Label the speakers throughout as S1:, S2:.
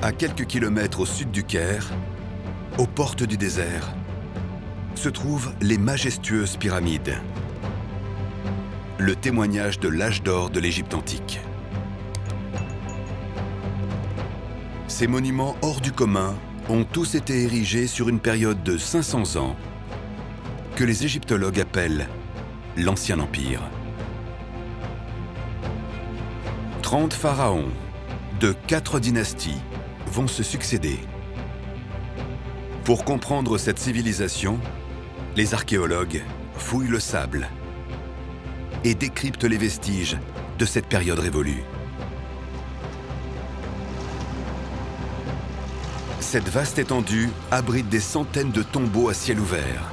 S1: À quelques kilomètres au sud du Caire, aux portes du désert, se trouvent les majestueuses pyramides. Le témoignage de l'âge d'or de l'Égypte antique. Ces monuments hors du commun ont tous été érigés sur une période de 500 ans que les égyptologues appellent l'Ancien Empire. 30 pharaons de 4 dynasties vont se succéder. Pour comprendre cette civilisation, les archéologues fouillent le sable et décryptent les vestiges de cette période révolue. Cette vaste étendue abrite des centaines de tombeaux à ciel ouvert.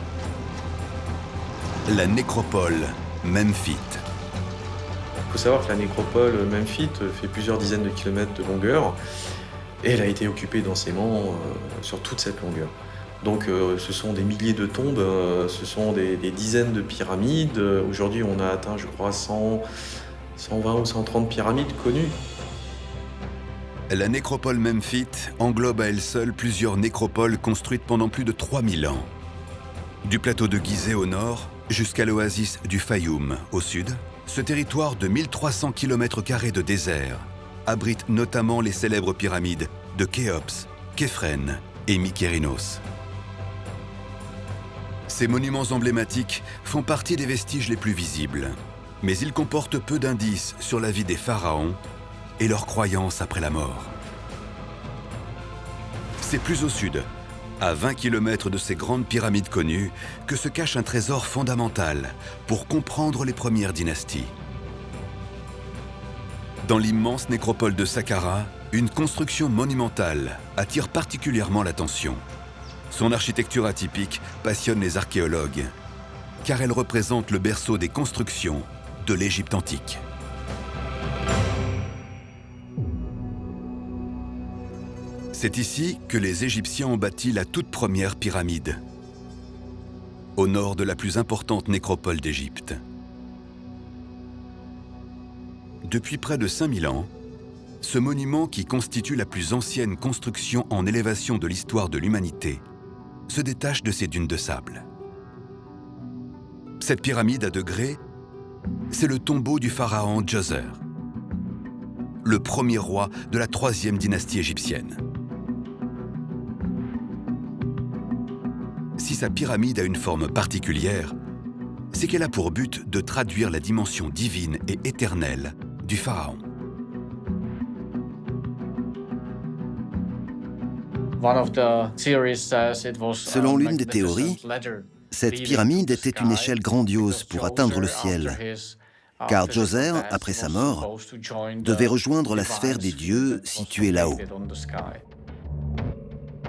S1: La nécropole Memphite.
S2: Il faut savoir que la nécropole Memphite fait plusieurs dizaines de kilomètres de longueur et elle a été occupée densément sur toute cette longueur. Donc ce sont des milliers de tombes, ce sont des dizaines de pyramides. Aujourd'hui, on a atteint, je crois, 120 ou 130 pyramides connues.
S1: La nécropole Memphite englobe à elle seule plusieurs nécropoles construites pendant plus de 3000 ans. Du plateau de Gizeh au nord jusqu'à l'oasis du Fayoum au sud, ce territoire de 1300 km² de désert abrite notamment les célèbres pyramides de Khéops, Képhren et Mykérinos. Ces monuments emblématiques font partie des vestiges les plus visibles, mais ils comportent peu d'indices sur la vie des pharaons et leurs croyances après la mort. C'est plus au sud, à 20 km de ces grandes pyramides connues, que se cache un trésor fondamental pour comprendre les premières dynasties. Dans l'immense nécropole de Saqqara, une construction monumentale attire particulièrement l'attention. Son architecture atypique passionne les archéologues, car elle représente le berceau des constructions de l'Égypte antique. C'est ici que les Égyptiens ont bâti la toute première pyramide, au nord de la plus importante nécropole d'Égypte. Depuis près de 5000 ans, ce monument qui constitue la plus ancienne construction en élévation de l'histoire de l'humanité se détache de ces dunes de sable. Cette pyramide à degrés, c'est le tombeau du pharaon Djoser, le premier roi de la 3e dynastie égyptienne. Si sa pyramide a une forme particulière, c'est qu'elle a pour but de traduire la dimension divine et éternelle du pharaon.
S3: Selon l'une des théories, cette pyramide était une échelle grandiose pour atteindre le ciel, car Djoser, après sa mort, devait rejoindre la sphère des dieux située là-haut.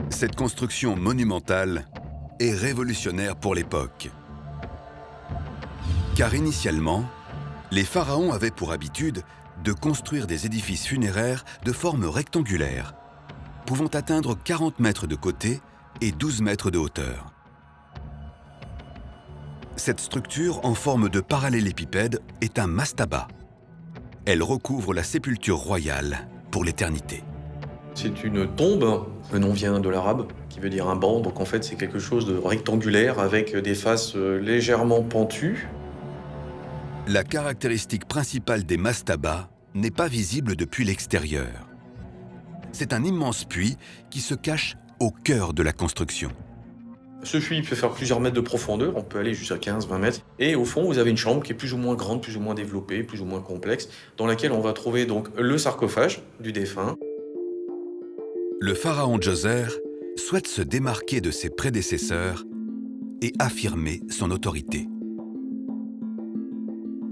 S1: Cette construction monumentale est révolutionnaire pour l'époque. Car initialement, les pharaons avaient pour habitude de construire des édifices funéraires de forme rectangulaire, pouvant atteindre 40 mètres de côté et 12 mètres de hauteur. Cette structure en forme de parallélépipède est un mastaba. Elle recouvre la sépulture royale pour l'éternité.
S2: C'est une tombe, le nom vient de l'arabe, qui veut dire un banc, donc en fait c'est quelque chose de rectangulaire avec des faces légèrement pentues.
S1: La caractéristique principale des mastabas n'est pas visible depuis l'extérieur. C'est un immense puits qui se cache au cœur de la construction.
S2: Ce puits peut faire plusieurs mètres de profondeur, on peut aller jusqu'à 15-20 mètres. Et au fond, vous avez une chambre qui est plus ou moins grande, plus ou moins développée, plus ou moins complexe, dans laquelle on va trouver donc le sarcophage du défunt.
S1: Le pharaon Djoser souhaite se démarquer de ses prédécesseurs et affirmer son autorité.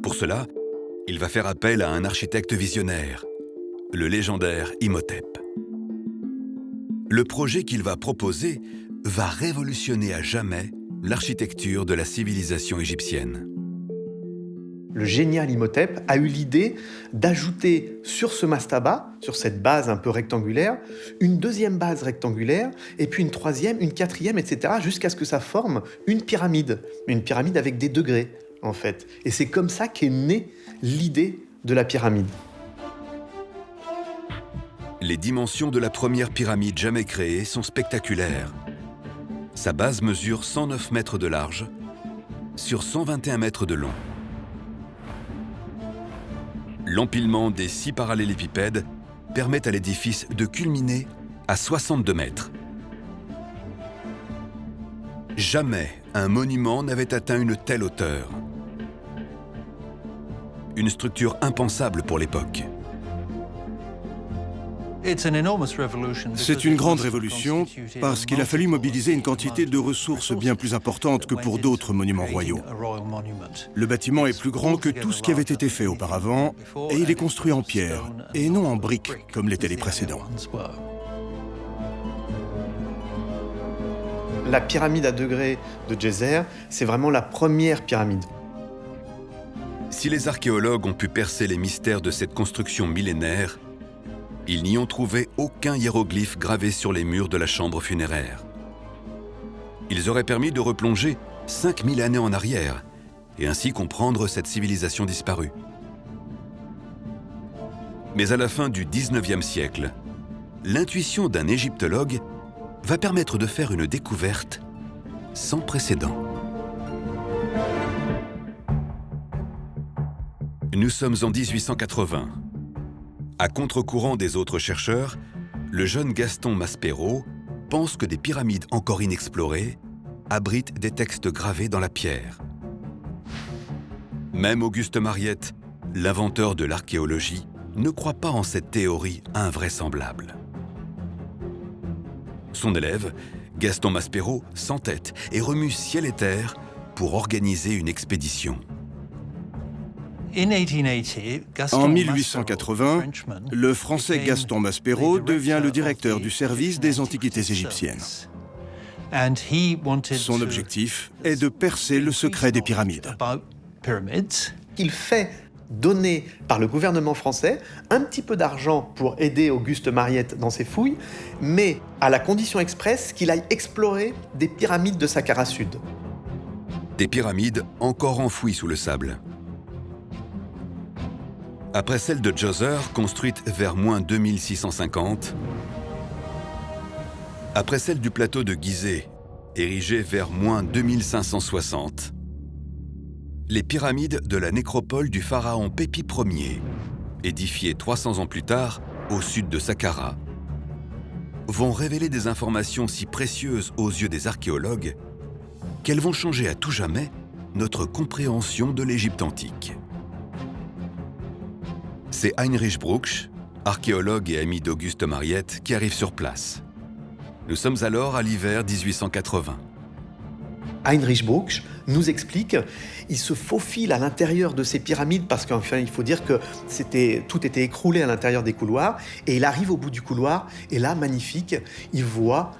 S1: Pour cela, il va faire appel à un architecte visionnaire, le légendaire Imhotep. Le projet qu'il va proposer va révolutionner à jamais l'architecture de la civilisation égyptienne.
S4: Le génial Imhotep a eu l'idée d'ajouter sur ce mastaba, sur cette base un peu rectangulaire, une deuxième base rectangulaire, et puis une troisième, une quatrième, etc., jusqu'à ce que ça forme une pyramide avec des degrés, en fait. Et c'est comme ça qu'est née l'idée de la pyramide.
S1: Les dimensions de la première pyramide jamais créée sont spectaculaires. Sa base mesure 109 mètres de large sur 121 mètres de long. L'empilement des 6 parallélépipèdes permet à l'édifice de culminer à 62 mètres. Jamais un monument n'avait atteint une telle hauteur. Une structure impensable pour l'époque.
S5: C'est une grande révolution parce qu'il a fallu mobiliser une quantité de ressources bien plus importante que pour d'autres monuments royaux. Le bâtiment est plus grand que tout ce qui avait été fait auparavant et il est construit en pierre et non en briques comme l'étaient les précédents.
S4: La pyramide à degrés de Djéser, c'est vraiment la première pyramide.
S1: Si les archéologues ont pu percer les mystères de cette construction millénaire, ils n'y ont trouvé aucun hiéroglyphe gravé sur les murs de la chambre funéraire. Ils auraient permis de replonger 5000 années en arrière et ainsi comprendre cette civilisation disparue. Mais à la fin du 19e siècle, l'intuition d'un égyptologue va permettre de faire une découverte sans précédent. Nous sommes en 1880. À contre-courant des autres chercheurs, le jeune Gaston Maspero pense que des pyramides encore inexplorées abritent des textes gravés dans la pierre. Même Auguste Mariette, l'inventeur de l'archéologie, ne croit pas en cette théorie invraisemblable. Son élève, Gaston Maspero, s'entête et remue ciel et terre pour organiser une expédition.
S5: En 1880, le Français Gaston Maspero devient le directeur du service des antiquités égyptiennes. Son objectif est de percer le secret des pyramides.
S4: Il fait donner par le gouvernement français un petit peu d'argent pour aider Auguste Mariette dans ses fouilles, mais à la condition expresse qu'il aille explorer des pyramides de Saqqara Sud.
S1: Des pyramides encore enfouies sous le sable. Après celle de Djoser, construite vers moins 2650, après celle du plateau de Gizeh, érigée vers moins 2560, les pyramides de la nécropole du pharaon Pépi Ier, édifiées 300 ans plus tard au sud de Saqqara, vont révéler des informations si précieuses aux yeux des archéologues qu'elles vont changer à tout jamais notre compréhension de l'Égypte antique. C'est Heinrich Brugsch, archéologue et ami d'Auguste Mariette, qui arrive sur place. Nous sommes alors à l'hiver 1880.
S4: Heinrich Brugsch nous explique, il se faufile à l'intérieur de ces pyramides parce qu'enfin il faut dire que tout était écroulé à l'intérieur des couloirs et il arrive au bout du couloir et là, magnifique, il voit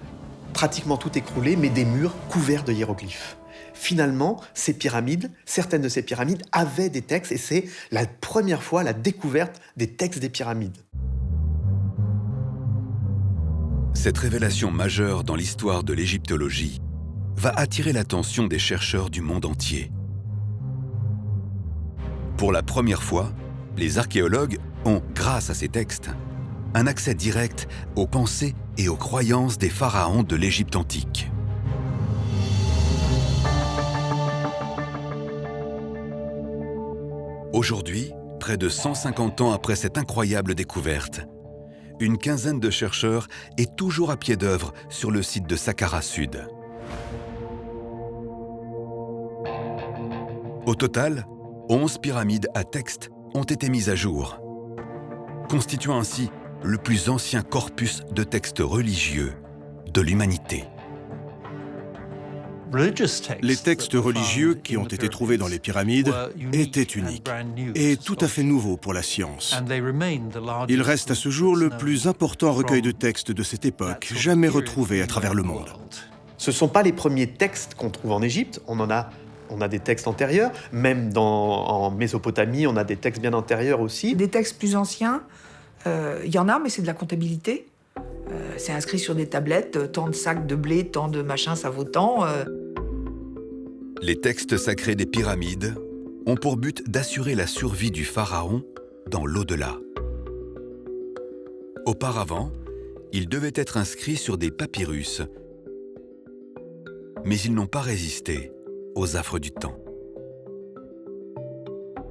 S4: pratiquement tout écroulé mais des murs couverts de hiéroglyphes. Finalement, certaines de ces pyramides avaient des textes et c'est la première fois la découverte des textes des pyramides.
S1: Cette révélation majeure dans l'histoire de l'égyptologie va attirer l'attention des chercheurs du monde entier. Pour la première fois, les archéologues ont, grâce à ces textes, un accès direct aux pensées et aux croyances des pharaons de l'Égypte antique. Aujourd'hui, près de 150 ans après cette incroyable découverte, une quinzaine de chercheurs est toujours à pied d'œuvre sur le site de Saqqara Sud. Au total, 11 pyramides à texte ont été mises à jour, constituant ainsi le plus ancien corpus de textes religieux de l'humanité.
S5: Les textes religieux qui ont été trouvés dans les pyramides étaient uniques et tout à fait nouveaux pour la science. Il reste à ce jour le plus important recueil de textes de cette époque jamais retrouvé à travers le monde.
S4: Ce ne sont pas les premiers textes qu'on trouve en Égypte, on a des textes antérieurs, même en Mésopotamie, on a des textes bien antérieurs aussi.
S6: Des textes plus anciens, il y en a, mais c'est de la comptabilité. C'est inscrit sur des tablettes, tant de sacs de blé, tant de machin, ça vaut tant.
S1: Les textes sacrés des pyramides ont pour but d'assurer la survie du pharaon dans l'au-delà. Auparavant, ils devaient être inscrits sur des papyrus, mais ils n'ont pas résisté aux affres du temps.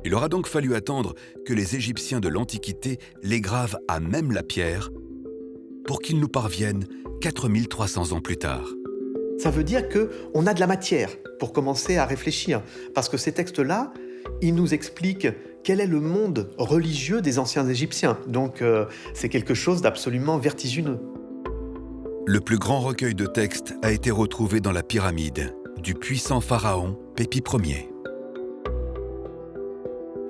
S1: Il aura donc fallu attendre que les Égyptiens de l'Antiquité les gravent à même la pierre pour qu'ils nous parviennent 4300 ans plus tard.
S4: Ça veut dire qu'on a de la matière pour commencer à réfléchir, parce que ces textes-là, ils nous expliquent quel est le monde religieux des anciens Égyptiens. Donc c'est quelque chose d'absolument vertigineux.
S1: Le plus grand recueil de textes a été retrouvé dans la pyramide du puissant pharaon Pépi Ier.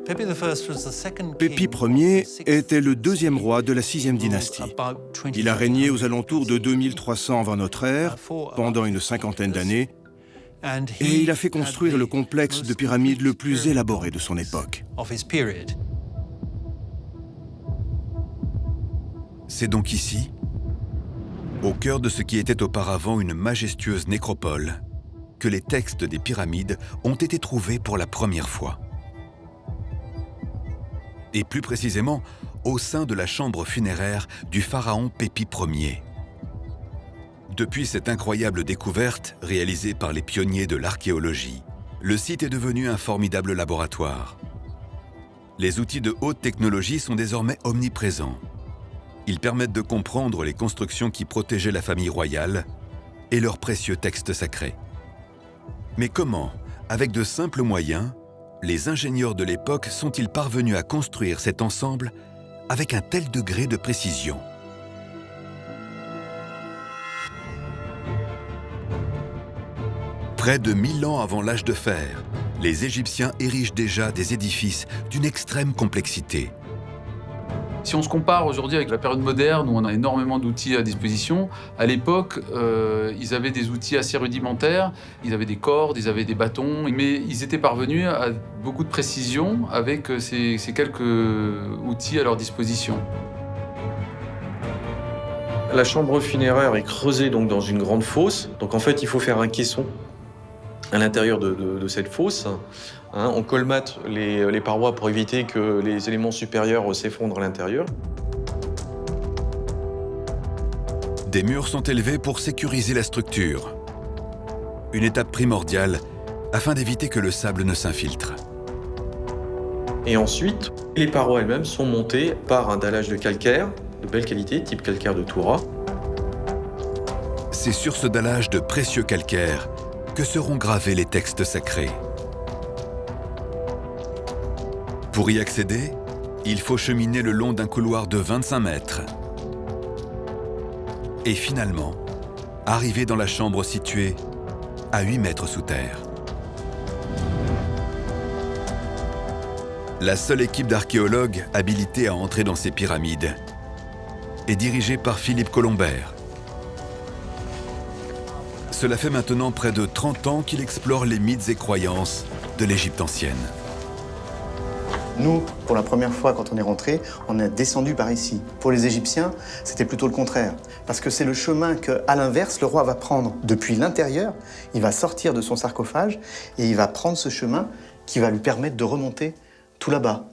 S5: Pépi Ier était le deuxième roi de la 6e dynastie. Il a régné aux alentours de 2300 avant notre ère, pendant une cinquantaine d'années, et il a fait construire le complexe de pyramides le plus élaboré de son époque.
S1: C'est donc ici, au cœur de ce qui était auparavant une majestueuse nécropole, que les textes des pyramides ont été trouvés pour la première fois. Et plus précisément, au sein de la chambre funéraire du pharaon Pépi Ier. Depuis cette incroyable découverte, réalisée par les pionniers de l'archéologie, le site est devenu un formidable laboratoire. Les outils de haute technologie sont désormais omniprésents. Ils permettent de comprendre les constructions qui protégeaient la famille royale et leurs précieux textes sacrés. Mais comment, avec de simples moyens, les ingénieurs de l'époque sont-ils parvenus à construire cet ensemble avec un tel degré de précision? Près de 1000 ans avant l'âge de fer, les Égyptiens érigent déjà des édifices d'une extrême complexité.
S7: Si on se compare aujourd'hui avec la période moderne où on a énormément d'outils à disposition, à l'époque, ils avaient des outils assez rudimentaires, ils avaient des cordes, ils avaient des bâtons, mais ils étaient parvenus à beaucoup de précision avec ces quelques outils à leur disposition.
S2: La chambre funéraire est creusée donc dans une grande fosse. Donc en fait, il faut faire un caisson à l'intérieur de cette fosse. On colmate les parois pour éviter que les éléments supérieurs s'effondrent à l'intérieur.
S1: Des murs sont élevés pour sécuriser la structure. Une étape primordiale afin d'éviter que le sable ne s'infiltre.
S2: Et ensuite, les parois elles-mêmes sont montées par un dallage de calcaire de belle qualité, type calcaire de Toura.
S1: C'est sur ce dallage de précieux calcaire que seront gravés les textes sacrés. Pour y accéder, il faut cheminer le long d'un couloir de 25 mètres. Et finalement, arriver dans la chambre située à 8 mètres sous terre. La seule équipe d'archéologues habilitée à entrer dans ces pyramides est dirigée par Philippe Colombert. Cela fait maintenant près de 30 ans qu'il explore les mythes et croyances de l'Égypte ancienne.
S8: Nous, pour la première fois, quand on est rentré, on est descendu par ici. Pour les Égyptiens, c'était plutôt le contraire. Parce que c'est le chemin qu'à l'inverse, le roi va prendre depuis l'intérieur. Il va sortir de son sarcophage et il va prendre ce chemin qui va lui permettre de remonter tout là-bas.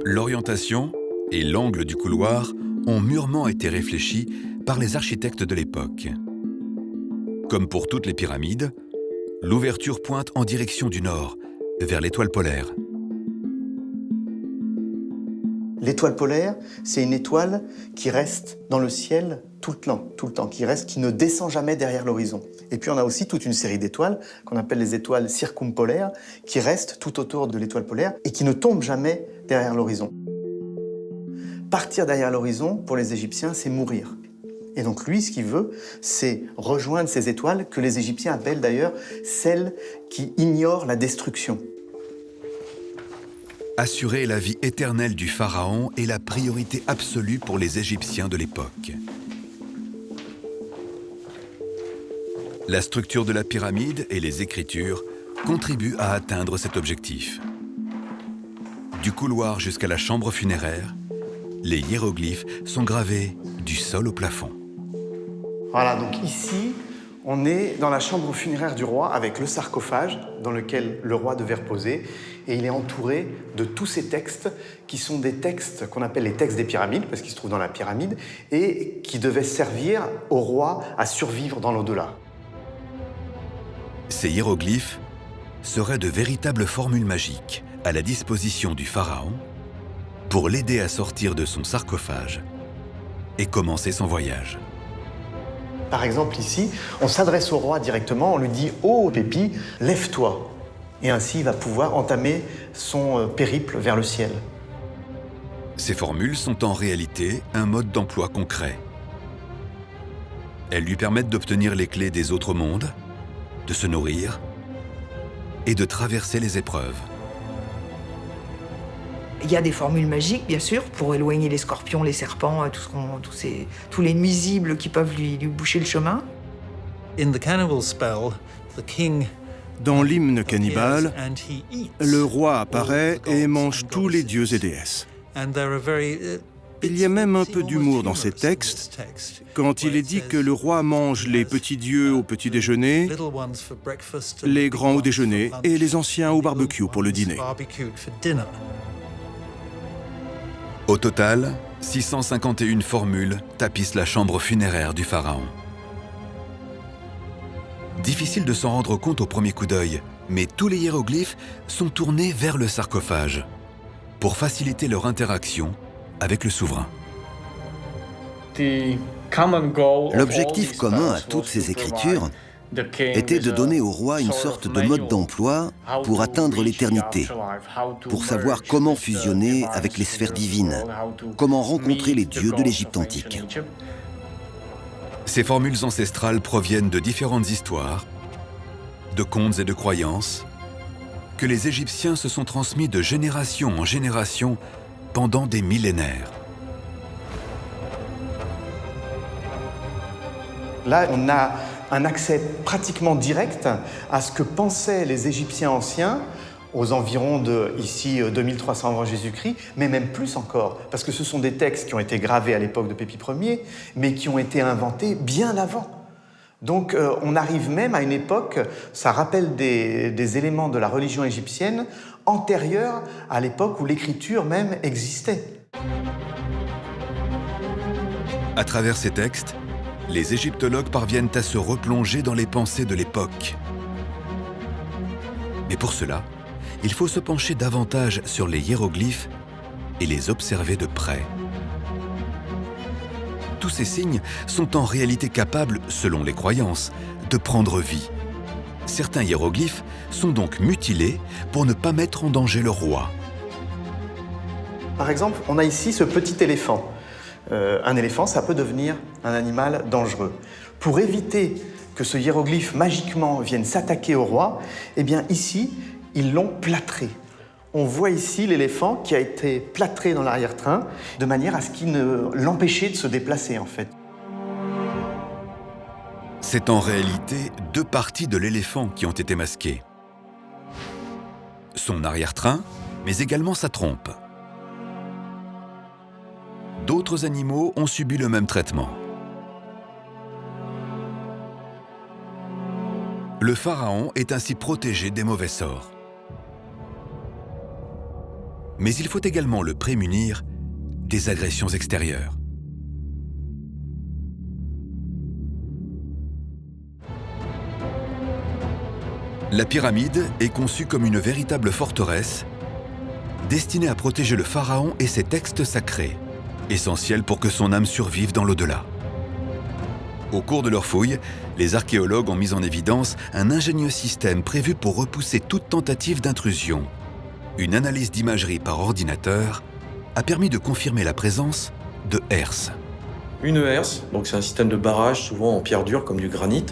S1: L'orientation et l'angle du couloir ont mûrement été réfléchis par les architectes de l'époque. Comme pour toutes les pyramides, l'ouverture pointe en direction du nord, vers l'étoile polaire.
S8: L'étoile polaire, c'est une étoile qui reste dans le ciel tout le temps, qui ne descend jamais derrière l'horizon. Et puis on a aussi toute une série d'étoiles qu'on appelle les étoiles circumpolaires, qui restent tout autour de l'étoile polaire et qui ne tombent jamais derrière l'horizon. Partir derrière l'horizon, pour les Égyptiens, c'est mourir. Et donc lui, ce qu'il veut, c'est rejoindre ces étoiles que les Égyptiens appellent d'ailleurs celles qui ignorent la destruction.
S1: Assurer la vie éternelle du pharaon est la priorité absolue pour les Égyptiens de l'époque. La structure de la pyramide et les écritures contribuent à atteindre cet objectif. Du couloir jusqu'à la chambre funéraire, les hiéroglyphes sont gravés du sol au plafond.
S4: Voilà, donc ici,
S8: On est dans la chambre funéraire du roi avec le sarcophage dans lequel le roi devait reposer et il est entouré de tous ces textes qui sont des textes qu'on appelle les textes des pyramides parce qu'ils se trouvent dans la pyramide et qui devaient servir au roi à survivre dans l'au-delà.
S1: Ces hiéroglyphes seraient de véritables formules magiques à la disposition du pharaon pour l'aider à sortir de son sarcophage et commencer son voyage.
S8: Par exemple, ici, on s'adresse au roi directement, on lui dit « Oh, Pépi, lève-toi !» Et ainsi, il va pouvoir entamer son périple vers le ciel.
S1: Ces formules sont en réalité un mode d'emploi concret. Elles lui permettent d'obtenir les clés des autres mondes, de se nourrir et de traverser les épreuves.
S6: Il y a des formules magiques, bien sûr, pour éloigner les scorpions, les serpents, tous les nuisibles qui peuvent lui boucher le chemin.
S5: Dans l'hymne cannibale, le roi apparaît et mange tous les dieux et déesses. Il y a même un peu d'humour dans ces textes, quand il est dit que le roi mange les petits dieux au petit déjeuner, les grands au déjeuner et les anciens au barbecue pour le dîner.
S1: Au total, 651 formules tapissent la chambre funéraire du pharaon. Difficile de s'en rendre compte au premier coup d'œil, mais tous les hiéroglyphes sont tournés vers le sarcophage pour faciliter leur interaction avec le souverain.
S3: L'objectif commun à toutes ces écritures était de donner au roi une sorte de mode d'emploi pour atteindre l'éternité, pour savoir comment fusionner avec les sphères divines, comment rencontrer les dieux de l'Égypte antique.
S1: Ces formules ancestrales proviennent de différentes histoires, de contes et de croyances que les Égyptiens se sont transmis de génération en génération pendant des millénaires.
S8: Là, on a un accès pratiquement direct à ce que pensaient les Égyptiens anciens aux environs de, ici, 2300 avant Jésus-Christ, mais même plus encore, parce que ce sont des textes qui ont été gravés à l'époque de Pépi Ier, mais qui ont été inventés bien avant. Donc on arrive même à une époque, ça rappelle des éléments de la religion égyptienne antérieurs à l'époque où l'écriture même existait.
S1: À travers ces textes, les égyptologues parviennent à se replonger dans les pensées de l'époque. Mais pour cela, il faut se pencher davantage sur les hiéroglyphes et les observer de près. Tous ces signes sont en réalité capables, selon les croyances, de prendre vie. Certains hiéroglyphes sont donc mutilés pour ne pas mettre en danger le roi.
S8: Par exemple, on a ici ce petit éléphant. Un éléphant, ça peut devenir un animal dangereux. Pour éviter que ce hiéroglyphe magiquement vienne s'attaquer au roi, eh bien ici, ils l'ont plâtré. On voit ici l'éléphant qui a été plâtré dans l'arrière-train de manière à ce qu'il ne l'empêchait de se déplacer, en fait.
S1: C'est en réalité deux parties de l'éléphant qui ont été masquées. Son arrière-train, mais également sa trompe. D'autres animaux ont subi le même traitement. Le pharaon est ainsi protégé des mauvais sorts. Mais il faut également le prémunir des agressions extérieures. La pyramide est conçue comme une véritable forteresse destinée à protéger le pharaon et ses textes sacrés, essentiels pour que son âme survive dans l'au-delà. Au cours de leurs fouilles, les archéologues ont mis en évidence un ingénieux système prévu pour repousser toute tentative d'intrusion. Une analyse d'imagerie par ordinateur a permis de confirmer la présence de herses.
S2: Une herse, donc c'est un système de barrage souvent en pierre dure comme du granit.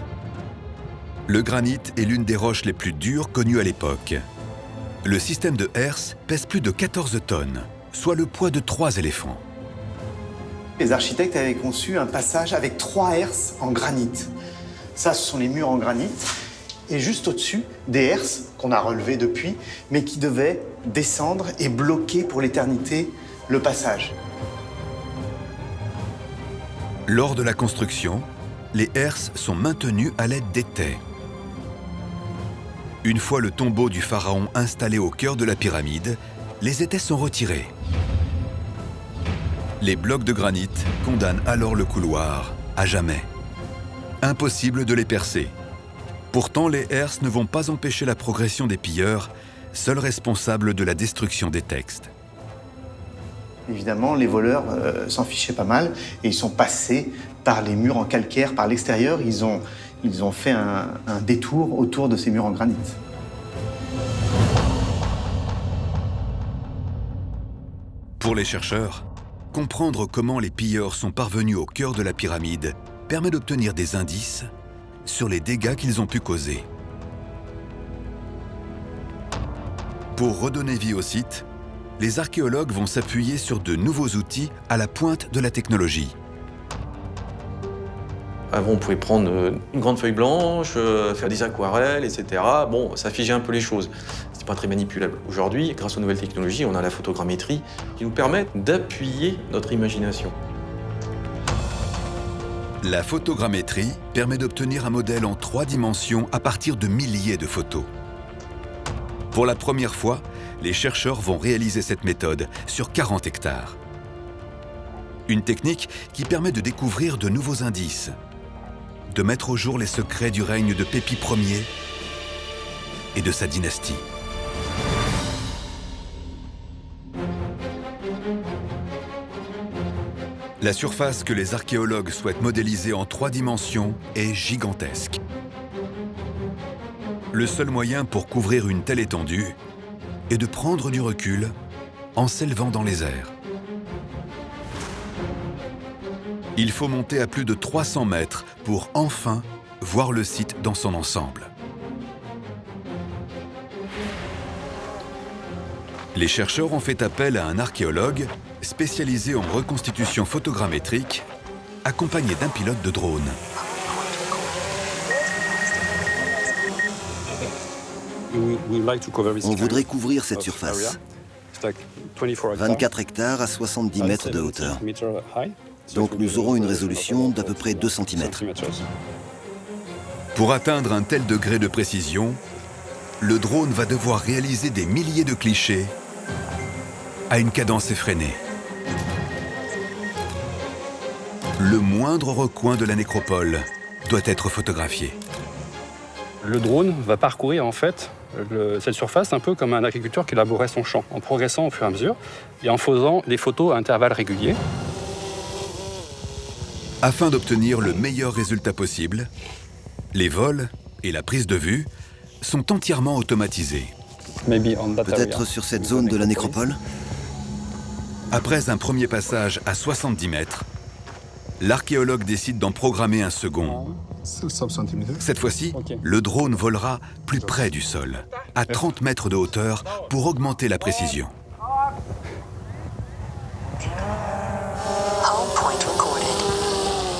S1: Le granit est l'une des roches les plus dures connues à l'époque. Le système de herses pèse plus de 14 tonnes, soit le poids de 3 éléphants.
S8: Les architectes avaient conçu un passage avec 3 herses en granit. Ça, ce sont les murs en granit. Et juste au-dessus, des herses qu'on a relevées depuis, mais qui devaient descendre et bloquer pour l'éternité le passage.
S1: Lors de la construction, les herses sont maintenues à l'aide d'étais. Une fois le tombeau du pharaon installé au cœur de la pyramide, les étais sont retirés. Les blocs de granit condamnent alors le couloir, à jamais. Impossible de les percer. Pourtant, les herses ne vont pas empêcher la progression des pilleurs, seuls responsables de la destruction des textes.
S8: Évidemment, les voleurs s'en fichaient pas mal et ils sont passés par les murs en calcaire, par l'extérieur. Ils ont fait un détour autour de ces murs en granit.
S1: Pour les chercheurs, comprendre comment les pilleurs sont parvenus au cœur de la pyramide permet d'obtenir des indices sur les dégâts qu'ils ont pu causer. Pour redonner vie au site, les archéologues vont s'appuyer sur de nouveaux outils à la pointe de la technologie.
S2: Avant, on pouvait prendre une grande feuille blanche, faire des aquarelles, etc. Bon, ça figeait un peu les choses. C'était pas très manipulable. Aujourd'hui, grâce aux nouvelles technologies, on a la photogrammétrie qui nous permet d'appuyer notre imagination.
S1: La photogrammétrie permet d'obtenir un modèle en 3 dimensions à partir de milliers de photos. Pour la première fois, les chercheurs vont réaliser cette méthode sur 40 hectares. Une technique qui permet de découvrir de nouveaux indices, de mettre au jour les secrets du règne de Pépi Ier et de sa dynastie. La surface que les archéologues souhaitent modéliser en 3 dimensions est gigantesque. Le seul moyen pour couvrir une telle étendue est de prendre du recul en s'élevant dans les airs. Il faut monter à plus de 300 mètres pour enfin voir le site dans son ensemble. Les chercheurs ont fait appel à un archéologue spécialisé en reconstitution photogrammétrique, accompagné d'un pilote de drone.
S3: On voudrait couvrir cette surface. 24 hectares à 70 mètres de hauteur. Donc nous aurons une résolution d'à peu près 2 cm.
S1: Pour atteindre un tel degré de précision, le drone va devoir réaliser des milliers de clichés à une cadence effrénée. Le moindre recoin de la nécropole doit être photographié.
S9: Le drone va parcourir en fait cette surface un peu comme un agriculteur qui labourait son champ, en progressant au fur et à mesure et en faisant des photos à intervalles réguliers.
S1: Afin d'obtenir le meilleur résultat possible, les vols et la prise de vue sont entièrement automatisés.
S3: Peut-être sur cette zone de la nécropole?
S1: Après un premier passage à 70 mètres, l'archéologue décide d'en programmer un second. Cette fois-ci, le drone volera plus près du sol, à 30 mètres de hauteur, pour augmenter la précision.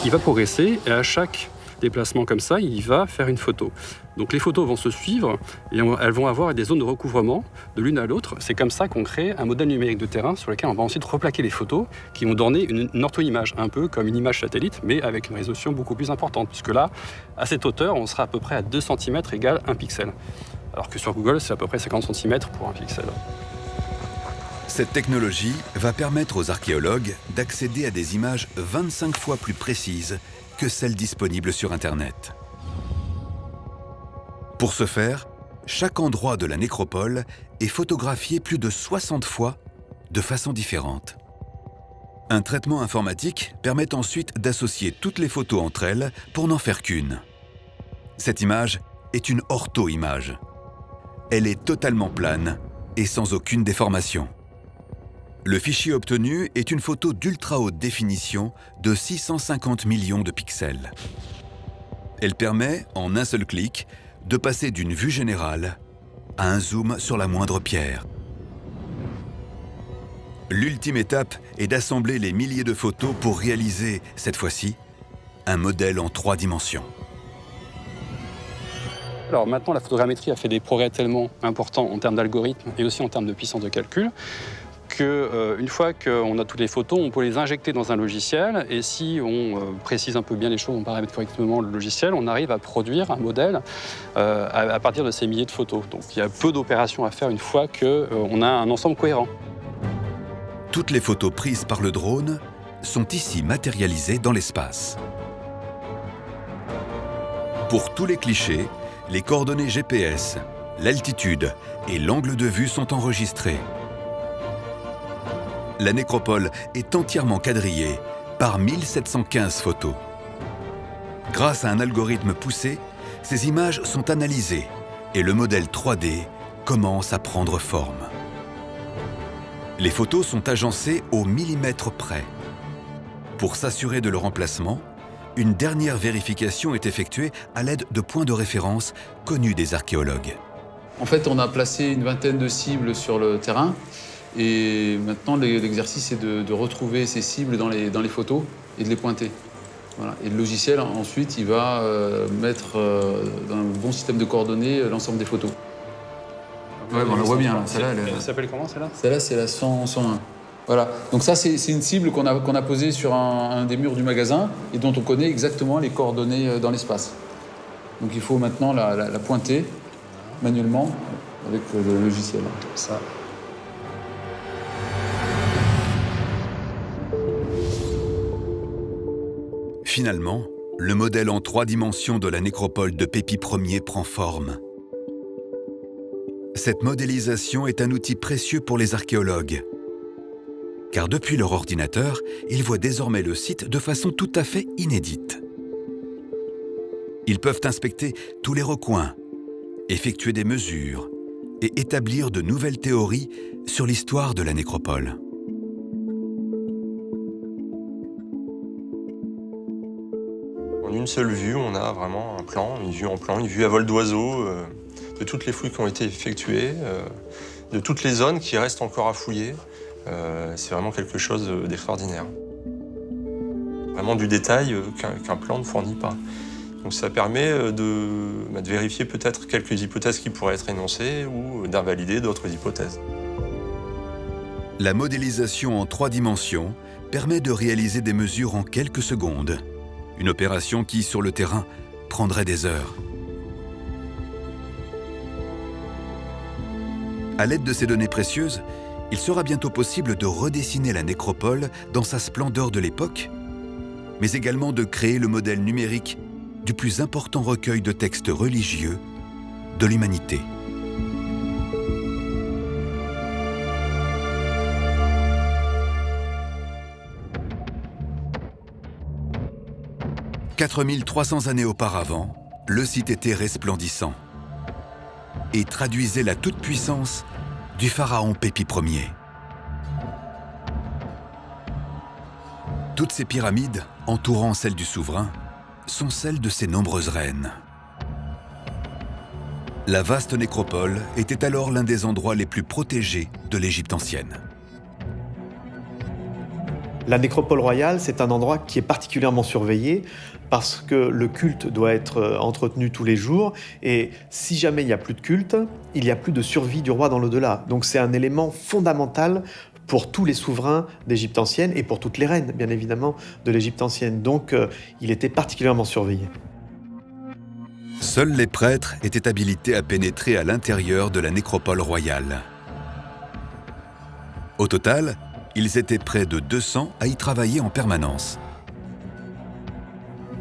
S9: Il va progresser et à chaque déplacement comme ça, il va faire une photo. Donc les photos vont se suivre et elles vont avoir des zones de recouvrement de l'une à l'autre. C'est comme ça qu'on crée un modèle numérique de terrain sur lequel on va ensuite replaquer les photos qui vont donner une ortho-image, un peu comme une image satellite, mais avec une résolution beaucoup plus importante. Puisque là, à cette hauteur, on sera à peu près à 2 cm égale 1 pixel. Alors que sur Google, c'est à peu près 50 cm pour 1 pixel.
S1: Cette technologie va permettre aux archéologues d'accéder à des images 25 fois plus précises que celles disponibles sur Internet. Pour ce faire, chaque endroit de la nécropole est photographié plus de 60 fois de façon différente. Un traitement informatique permet ensuite d'associer toutes les photos entre elles pour n'en faire qu'une. Cette image est une ortho-image. Elle est totalement plane et sans aucune déformation. Le fichier obtenu est une photo d'ultra haute définition de 650 millions de pixels. Elle permet, en un seul clic, de passer d'une vue générale à un zoom sur la moindre pierre. L'ultime étape est d'assembler les milliers de photos pour réaliser, cette fois-ci, un modèle en 3 dimensions.
S9: Alors maintenant, la photogrammétrie a fait des progrès tellement importants en termes d'algorithmes et aussi en termes de puissance de calcul qu'une fois qu'on a toutes les photos, on peut les injecter dans un logiciel. Et si on précise un peu bien les choses, on paramètre correctement le logiciel, on arrive à produire un modèle à partir de ces milliers de photos. Donc il y a peu d'opérations à faire une fois qu'on a un ensemble cohérent.
S1: Toutes les photos prises par le drone sont ici matérialisées dans l'espace. Pour tous les clichés, les coordonnées GPS, l'altitude et l'angle de vue sont enregistrés. La nécropole est entièrement quadrillée par 1715 photos. Grâce à un algorithme poussé, ces images sont analysées et le modèle 3D commence à prendre forme. Les photos sont agencées au millimètre près. Pour s'assurer de leur emplacement, une dernière vérification est effectuée à l'aide de points de référence connus des archéologues.
S7: En fait, on a placé une vingtaine de cibles sur le terrain et maintenant l'exercice est de retrouver ces cibles dans les photos et de les pointer. Voilà. Et le logiciel, ensuite, il va mettre dans un bon système de coordonnées l'ensemble des photos. Ouais, on la voit bien. Celle-là,
S9: elle s'appelle comment, celle-là?
S7: Celle-là, c'est la 101. Voilà. Donc ça, c'est une cible qu'on a posée sur un des murs du magasin et dont on connaît exactement les coordonnées dans l'espace. Donc il faut maintenant la pointer manuellement avec le logiciel. Comme ça.
S1: Finalement, le modèle en 3 dimensions de la nécropole de Pépi Ier prend forme. Cette modélisation est un outil précieux pour les archéologues. Car depuis leur ordinateur, ils voient désormais le site de façon tout à fait inédite. Ils peuvent inspecter tous les recoins, effectuer des mesures et établir de nouvelles théories sur l'histoire de la nécropole.
S10: En une seule vue, on a vraiment un plan, une vue en plan, une vue à vol d'oiseau de toutes les fouilles qui ont été effectuées, de toutes les zones qui restent encore à fouiller. C'est vraiment quelque chose d'extraordinaire. Vraiment du détail qu'un plan ne fournit pas. Donc ça permet de vérifier peut-être quelques hypothèses qui pourraient être énoncées ou d'invalider d'autres hypothèses.
S1: La modélisation en 3 dimensions permet de réaliser des mesures en quelques secondes. Une opération qui, sur le terrain, prendrait des heures. À l'aide de ces données précieuses, il sera bientôt possible de redessiner la nécropole dans sa splendeur de l'époque, mais également de créer le modèle numérique du plus important recueil de textes religieux de l'humanité. « 4300 années auparavant, le site était resplendissant et traduisait la toute-puissance du pharaon Pépi Ier. Toutes ces pyramides, entourant celles du souverain, sont celles de ses nombreuses reines. La vaste nécropole était alors l'un des endroits les plus protégés de l'Égypte ancienne.
S4: La nécropole royale, c'est un endroit qui est particulièrement surveillé parce que le culte doit être entretenu tous les jours et si jamais il n'y a plus de culte, il n'y a plus de survie du roi dans l'au-delà. Donc c'est un élément fondamental pour tous les souverains d'Égypte ancienne et pour toutes les reines, bien évidemment, de l'Égypte ancienne. Donc il était particulièrement surveillé.
S1: Seuls les prêtres étaient habilités à pénétrer à l'intérieur de la nécropole royale. Au total, ils étaient près de 200 à y travailler en permanence.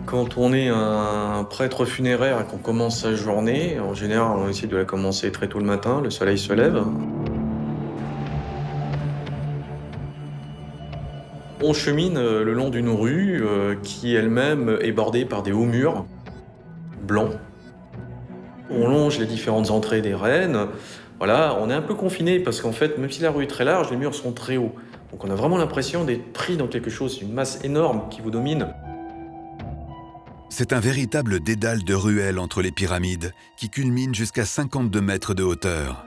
S2: Quand on est un prêtre funéraire et qu'on commence sa journée, en général, on essaie de la commencer très tôt le matin, le soleil se lève. On chemine le long d'une rue qui elle-même est bordée par des hauts murs blancs. On longe les différentes entrées des reines. Voilà, on est un peu confiné parce qu'en fait, même si la rue est très large, les murs sont très hauts. Donc on a vraiment l'impression d'être pris dans quelque chose, une masse énorme qui vous domine.
S1: C'est un véritable dédale de ruelles entre les pyramides qui culmine jusqu'à 52 mètres de hauteur.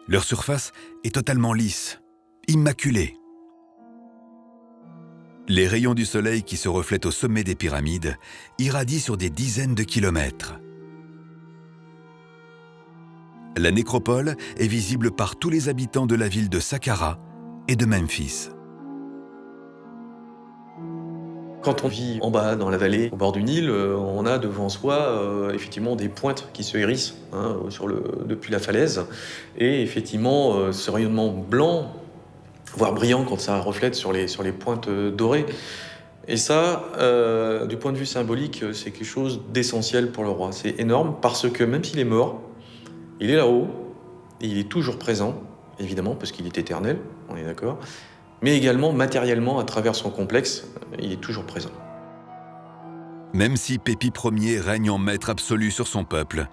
S1: Leur surface est totalement lisse, immaculée. Les rayons du soleil qui se reflètent au sommet des pyramides irradient sur des dizaines de kilomètres. La nécropole est visible par tous les habitants de la ville de Saqqara et de Memphis.
S2: Quand on vit en bas, dans la vallée, au bord du Nil, on a devant soi effectivement des pointes qui se hérissent depuis la falaise. Et effectivement, ce rayonnement blanc, voire brillant quand ça reflète sur les pointes dorées. Et ça, du point de vue symbolique, c'est quelque chose d'essentiel pour le roi. C'est énorme parce que même s'il est mort, il est là-haut, et il est toujours présent, évidemment, parce qu'il est éternel, on est d'accord. Mais également matériellement, à travers son complexe, il est toujours présent.
S1: Même si Pépi Ier règne en maître absolu sur son peuple,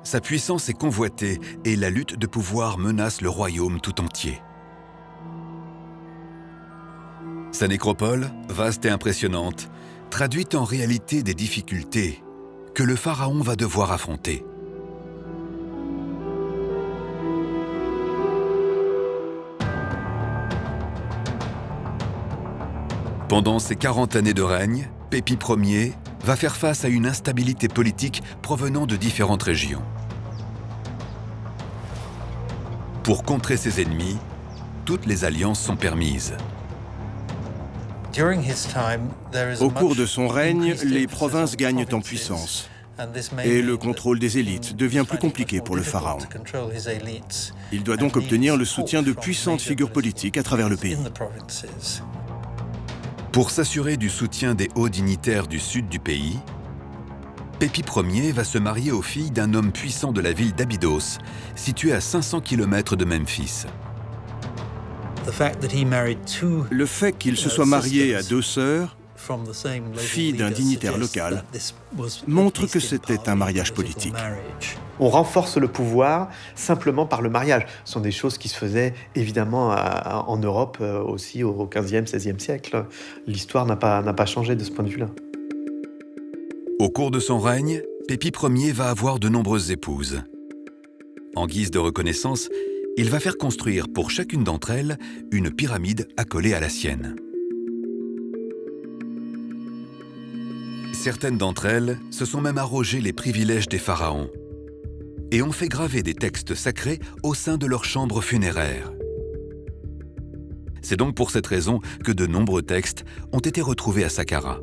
S1: sa puissance est convoitée et la lutte de pouvoir menace le royaume tout entier. Sa nécropole, vaste et impressionnante, traduit en réalité des difficultés que le pharaon va devoir affronter. Pendant ses 40 années de règne, Pépi Ier va faire face à une instabilité politique provenant de différentes régions. Pour contrer ses ennemis, toutes les alliances sont permises.
S5: Au cours de son règne, les provinces gagnent en puissance et le contrôle des élites devient plus compliqué pour le pharaon. Il doit donc obtenir le soutien de puissantes figures politiques à travers le pays.
S1: Pour s'assurer du soutien des hauts dignitaires du sud du pays, Pépi Ier va se marier aux filles d'un homme puissant de la ville d'Abydos, située à 500 km de Memphis.
S5: Le fait qu'il se soit marié à 2 sœurs, filles d'un dignitaire local, montre que c'était un mariage politique.
S4: On renforce le pouvoir simplement par le mariage. Ce sont des choses qui se faisaient évidemment en Europe aussi au XVe, XVIe siècle. L'histoire n'a pas changé de ce point de vue-là.
S1: Au cours de son règne, Pépi Ier va avoir de nombreuses épouses. En guise de reconnaissance, il va faire construire pour chacune d'entre elles une pyramide accolée à la sienne. Certaines d'entre elles se sont même arrogées les privilèges des pharaons et ont fait graver des textes sacrés au sein de leurs chambres funéraires. C'est donc pour cette raison que de nombreux textes ont été retrouvés à Saqqara.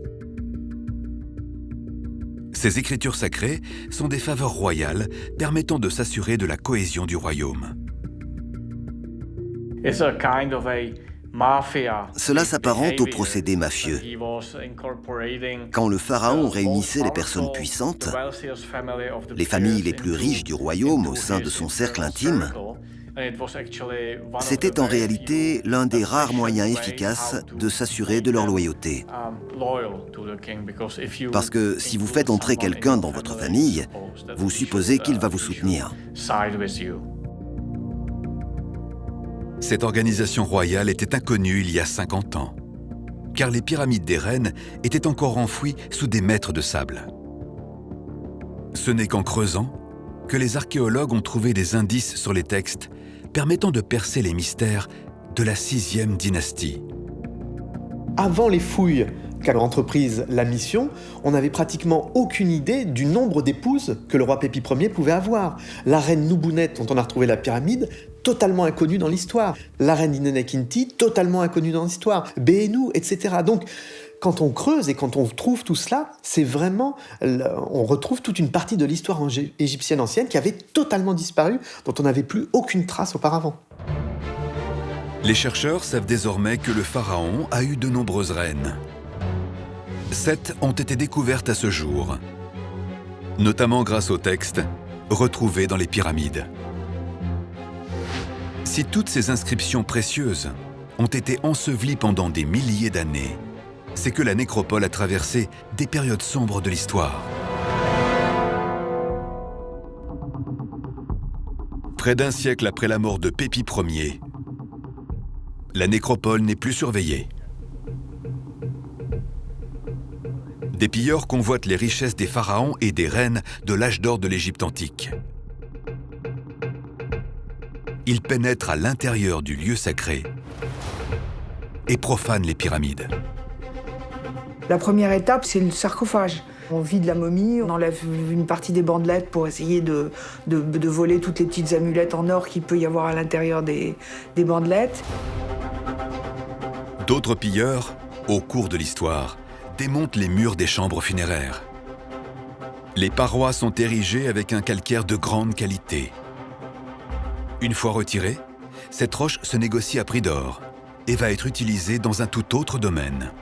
S1: Ces écritures sacrées sont des faveurs royales permettant de s'assurer de la cohésion du royaume.
S3: Cela s'apparente au procédé mafieux. Quand le pharaon réunissait les personnes puissantes, les familles les plus riches du royaume au sein de son cercle intime, c'était en réalité l'un des rares moyens efficaces de s'assurer de leur loyauté. Parce que si vous faites entrer quelqu'un dans votre famille, vous supposez qu'il va vous soutenir.
S1: Cette organisation royale était inconnue il y a 50 ans, car les pyramides des reines étaient encore enfouies sous des mètres de sable. Ce n'est qu'en creusant que les archéologues ont trouvé des indices sur les textes permettant de percer les mystères de la 6e dynastie.
S4: Avant les fouilles qu'a entreprise la mission, on n'avait pratiquement aucune idée du nombre d'épouses que le roi Pépi Ier pouvait avoir. La reine Nubunet, dont on a retrouvé la pyramide, totalement inconnue dans l'histoire. La reine Inenekinti, totalement inconnue dans l'histoire. Béhénou, etc. Donc, quand on creuse et quand on trouve tout cela, c'est vraiment... On retrouve toute une partie de l'histoire égyptienne ancienne qui avait totalement disparu, dont on n'avait plus aucune trace auparavant.
S1: Les chercheurs savent désormais que le pharaon a eu de nombreuses reines. 7 ont été découvertes à ce jour, notamment grâce aux textes retrouvés dans les pyramides. Si toutes ces inscriptions précieuses ont été ensevelies pendant des milliers d'années, c'est que la nécropole a traversé des périodes sombres de l'histoire. Près d'un siècle après la mort de Pépi Ier, la nécropole n'est plus surveillée. Des pilleurs convoitent les richesses des pharaons et des reines de l'âge d'or de l'Égypte antique. Ils pénètrent à l'intérieur du lieu sacré et profanent les pyramides.
S6: La première étape, c'est le sarcophage. On vide la momie, on enlève une partie des bandelettes pour essayer de voler toutes les petites amulettes en or qu'il peut y avoir à l'intérieur des bandelettes.
S1: D'autres pilleurs, au cours de l'histoire, démontent les murs des chambres funéraires. Les parois sont érigées avec un calcaire de grande qualité. Une fois retirée, cette roche se négocie à prix d'or et va être utilisée dans un tout autre domaine.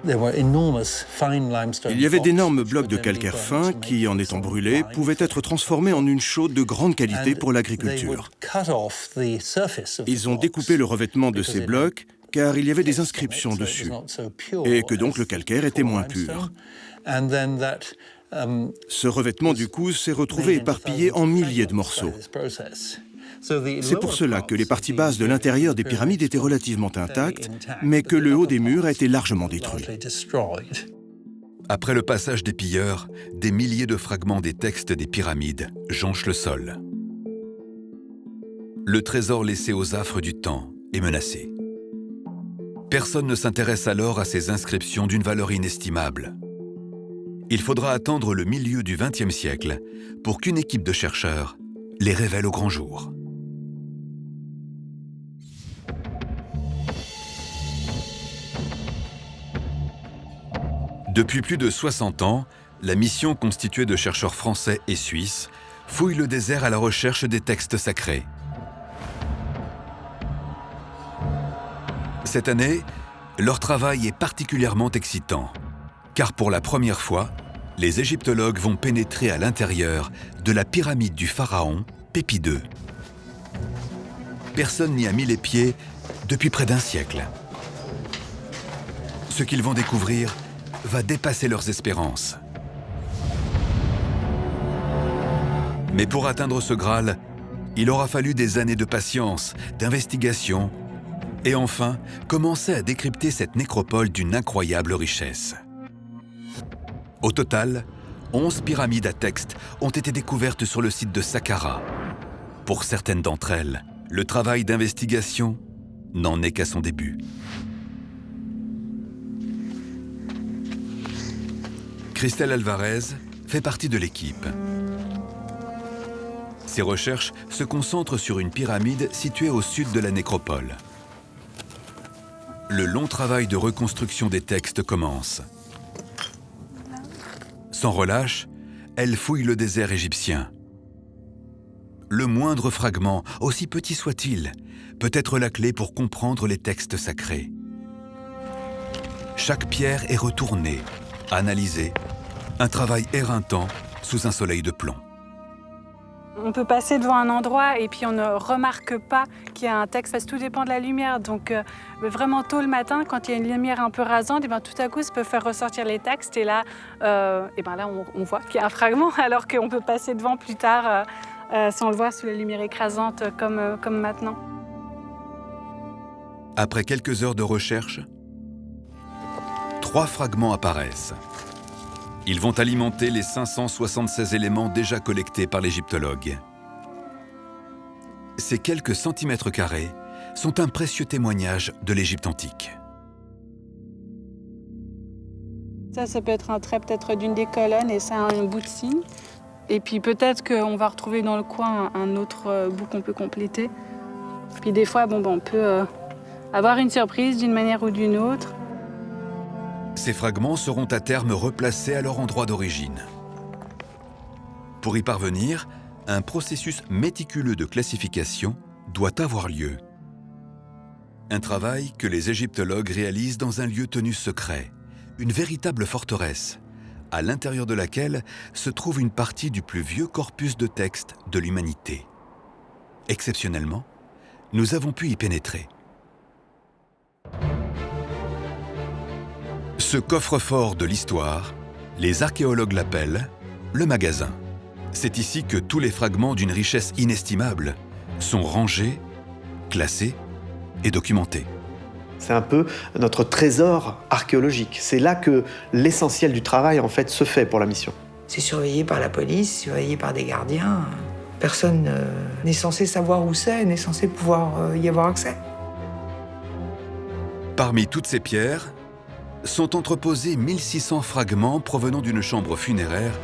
S5: Il y avait d'énormes blocs de calcaire fin qui, en étant brûlés, pouvaient être transformés en une chaux de grande qualité pour l'agriculture. Ils ont découpé le revêtement de ces blocs car il y avait des inscriptions dessus et que donc le calcaire était moins pur. Ce revêtement, du coup, s'est retrouvé éparpillé en milliers de morceaux. C'est pour cela que les parties basses de l'intérieur des pyramides étaient relativement intactes, mais que le haut des murs a été largement détruit.
S1: Après le passage des pilleurs, des milliers de fragments des textes des pyramides jonchent le sol. Le trésor laissé aux affres du temps est menacé. Personne ne s'intéresse alors à ces inscriptions d'une valeur inestimable. Il faudra attendre le milieu du XXe siècle pour qu'une équipe de chercheurs les révèle au grand jour. Depuis plus de 60 ans, la mission constituée de chercheurs français et suisses fouille le désert à la recherche des textes sacrés. Cette année, leur travail est particulièrement excitant, car pour la première fois, les égyptologues vont pénétrer à l'intérieur de la pyramide du pharaon Pépi II. Personne n'y a mis les pieds depuis près d'un siècle. Ce qu'ils vont découvrir va dépasser leurs espérances. Mais pour atteindre ce Graal, il aura fallu des années de patience, d'investigation, et enfin, commencer à décrypter cette nécropole d'une incroyable richesse. Au total, 11 pyramides à texte ont été découvertes sur le site de Saqqara. Pour certaines d'entre elles, le travail d'investigation n'en est qu'à son début. Christelle Alvarez fait partie de l'équipe. Ses recherches se concentrent sur une pyramide située au sud de la nécropole. Le long travail de reconstruction des textes commence. Sans relâche, elle fouille le désert égyptien. Le moindre fragment, aussi petit soit-il, peut être la clé pour comprendre les textes sacrés. Chaque pierre est retournée, analysée, un travail éreintant sous un soleil de plomb.
S11: On peut passer devant un endroit et puis on ne remarque pas qu'il y a un texte, parce que tout dépend de la lumière. Donc vraiment tôt le matin, quand il y a une lumière un peu rasante, et bien, tout à coup, ça peut faire ressortir les textes. Et là, on voit qu'il y a un fragment, alors qu'on peut passer devant plus tard sans le voir sous la lumière écrasante comme maintenant.
S1: Après quelques heures de recherche, 3 fragments apparaissent. Ils vont alimenter les 576 éléments déjà collectés par l'égyptologue. Ces quelques centimètres carrés sont un précieux témoignage de l'Égypte antique.
S11: Ça peut être un trait peut-être d'une des colonnes et ça un bout de signe. Et puis peut-être qu'on va retrouver dans le coin un autre bout qu'on peut compléter. Puis des fois, on peut avoir une surprise d'une manière ou d'une autre.
S1: Ces fragments seront à terme replacés à leur endroit d'origine. Pour y parvenir, un processus méticuleux de classification doit avoir lieu. Un travail que les égyptologues réalisent dans un lieu tenu secret, une véritable forteresse, à l'intérieur de laquelle se trouve une partie du plus vieux corpus de textes de l'humanité. Exceptionnellement, nous avons pu y pénétrer. Ce coffre-fort de l'histoire, les archéologues l'appellent le magasin. C'est ici que tous les fragments d'une richesse inestimable sont rangés, classés et documentés.
S4: C'est un peu notre trésor archéologique. C'est là que l'essentiel du travail, en fait, se fait pour la mission.
S6: C'est surveillé par la police, surveillé par des gardiens. Personne n'est censé savoir où c'est, n'est censé pouvoir y avoir accès.
S1: Parmi toutes ces pierres, sont entreposés 1600 fragments provenant d'une chambre funéraire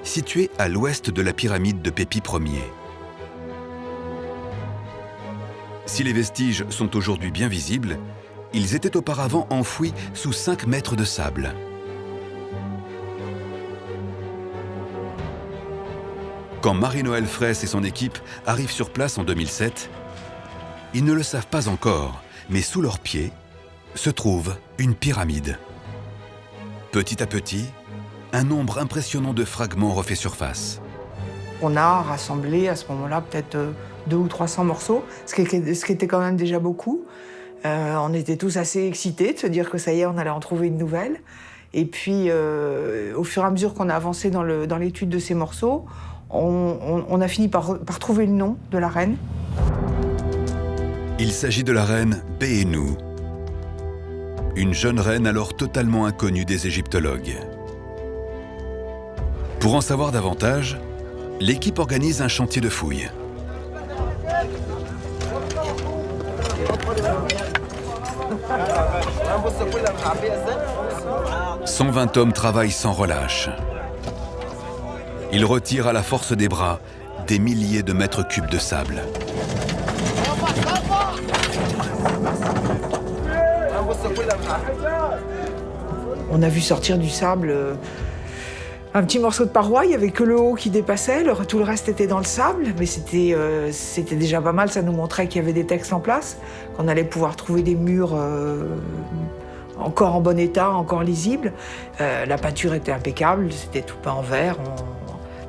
S1: située à l'ouest de la pyramide de Pépi Ier. Si les vestiges sont aujourd'hui bien visibles, ils étaient auparavant enfouis sous 5 mètres de sable. Quand Marie-Noël Fraisse et son équipe arrivent sur place en 2007, ils ne le savent pas encore, mais sous leurs pieds se trouve une pyramide. Petit à petit, un nombre impressionnant de fragments refait surface.
S6: On a rassemblé à ce moment-là peut-être 200 ou 300 morceaux, ce qui était quand même déjà beaucoup. On était tous assez excités de se dire que ça y est, on allait en trouver une nouvelle. Et puis, au fur et à mesure qu'on a avancé dans l'étude de ces morceaux, on a fini par trouver le nom de la reine.
S1: Il s'agit de la reine Béhénou, une jeune reine alors totalement inconnue des égyptologues. Pour en savoir davantage, l'équipe organise un chantier de fouilles. 120 hommes travaillent sans relâche. Ils retirent à la force des bras des milliers de mètres cubes de sable.
S6: On a vu sortir du sable un petit morceau de paroi, il n'y avait que le haut qui dépassait, tout le reste était dans le sable, mais c'était déjà pas mal, ça nous montrait qu'il y avait des textes en place, qu'on allait pouvoir trouver des murs encore en bon état, encore lisibles. La peinture était impeccable, c'était tout peint en vert,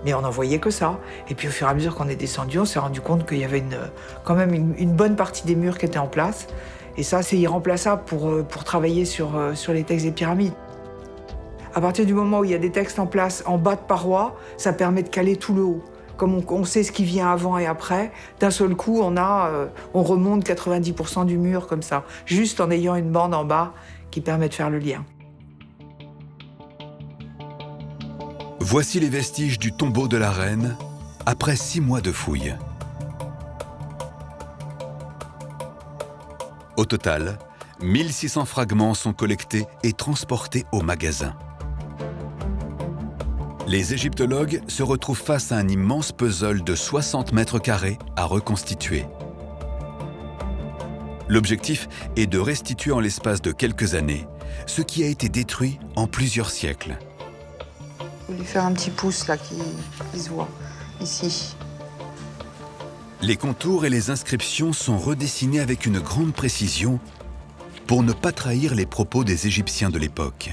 S6: mais on n'en voyait que ça. Et puis au fur et à mesure qu'on est descendu, on s'est rendu compte qu'il y avait quand même une bonne partie des murs qui étaient en place. Et ça, c'est irremplaçable pour travailler sur les textes des pyramides. À partir du moment où il y a des textes en place en bas de paroi, ça permet de caler tout le haut. Comme on sait ce qui vient avant et après, d'un seul coup, on remonte 90% du mur comme ça, juste en ayant une bande en bas qui permet de faire le lien.
S1: Voici les vestiges du tombeau de la reine après 6 mois de fouilles. Au total, 1600 fragments sont collectés et transportés au magasin. Les égyptologues se retrouvent face à un immense puzzle de 60 mètres carrés à reconstituer. L'objectif est de restituer en l'espace de quelques années ce qui a été détruit en plusieurs siècles.
S6: Je voulais faire un petit pouce là qui se voit, ici.
S1: Les contours et les inscriptions sont redessinés avec une grande précision pour ne pas trahir les propos des Égyptiens de l'époque.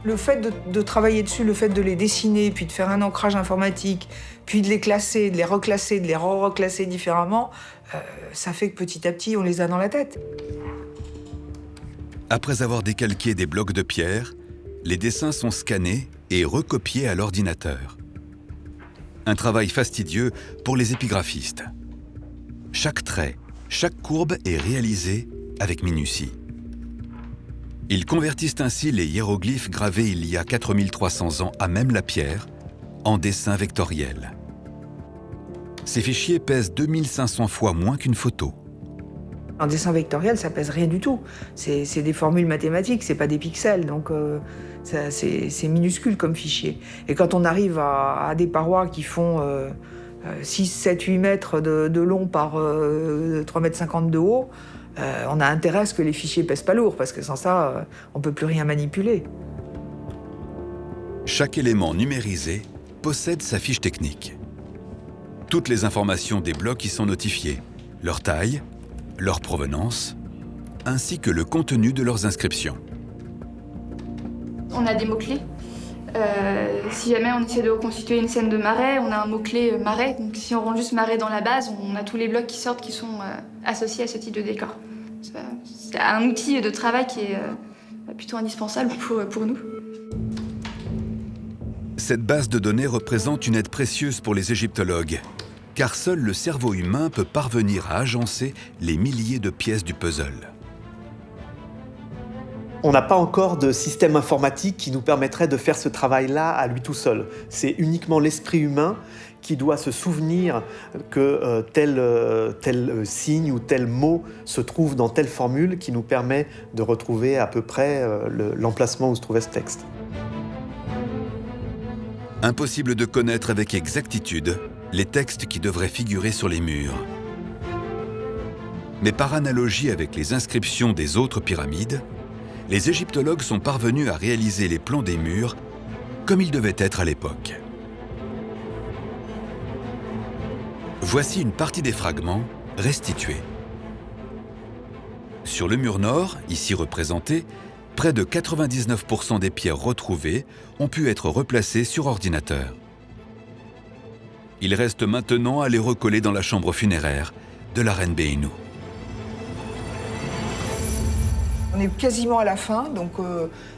S6: Le fait de travailler dessus, le fait de les dessiner, puis de faire un ancrage informatique, puis de les classer, de les reclasser, de les reclasser différemment, ça fait que petit à petit, on les a dans la tête.
S1: Après avoir décalqué des blocs de pierre, les dessins sont scannés et recopiés à l'ordinateur. Un travail fastidieux pour les épigraphistes. Chaque trait, chaque courbe est réalisé avec minutie. Ils convertissent ainsi les hiéroglyphes gravés il y a 4300 ans à même la pierre en dessins vectoriels. Ces fichiers pèsent 2500 fois moins qu'une photo.
S6: Un dessin vectoriel, ça pèse rien du tout. C'est des formules mathématiques, c'est pas des pixels, donc c'est minuscule comme fichier. Et quand on arrive à des parois qui font 6, 7, 8 mètres de long par 3,50 mètres de haut, on a intérêt à ce que les fichiers pèsent pas lourd, parce que sans ça, on peut plus rien manipuler.
S1: Chaque élément numérisé possède sa fiche technique. Toutes les informations des blocs y sont notifiées, leur taille, leur provenance, ainsi que le contenu de leurs inscriptions.
S12: On a des mots-clés. Si jamais on essaie de reconstituer une scène de marais, on a un mot-clé marais. Donc si on rentre juste marais dans la base, on a tous les blocs qui sortent qui sont associés à ce type de décor. C'est un outil de travail qui est plutôt indispensable pour nous.
S1: Cette base de données représente une aide précieuse pour les égyptologues, car seul le cerveau humain peut parvenir à agencer les milliers de pièces du puzzle.
S4: On n'a pas encore de système informatique qui nous permettrait de faire ce travail-là à lui tout seul. C'est uniquement l'esprit humain qui doit se souvenir que tel signe ou tel mot se trouve dans telle formule qui nous permet de retrouver à peu près l'emplacement où se trouvait ce texte.
S1: Impossible de connaître avec exactitude les textes qui devraient figurer sur les murs. Mais par analogie avec les inscriptions des autres pyramides, les égyptologues sont parvenus à réaliser les plans des murs comme ils devaient être à l'époque. Voici une partie des fragments restitués. Sur le mur nord, ici représenté, près de 99% des pierres retrouvées ont pu être replacées sur ordinateur. Il reste maintenant à les recoller dans la chambre funéraire de la reine Béhénou.
S6: On est quasiment à la fin, donc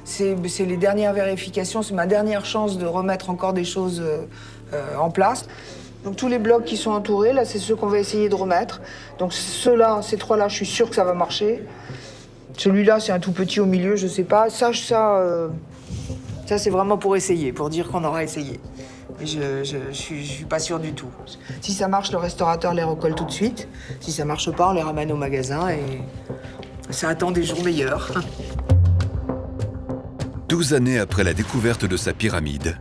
S6: c'est les dernières vérifications, c'est ma dernière chance de remettre encore des choses en place. Donc tous les blocs qui sont entourés, là c'est ceux qu'on va essayer de remettre. Donc ceux-là, ces trois-là, je suis sûre que ça va marcher. Celui-là, c'est un tout petit au milieu, je sais pas. Ça c'est vraiment pour essayer, pour dire qu'on aura essayé. Mais je suis pas sûre du tout. Si ça marche, le restaurateur les recolle tout de suite. Si ça marche pas, on les ramène au magasin et ça attend des jours meilleurs.
S1: 12 années après la découverte de sa pyramide,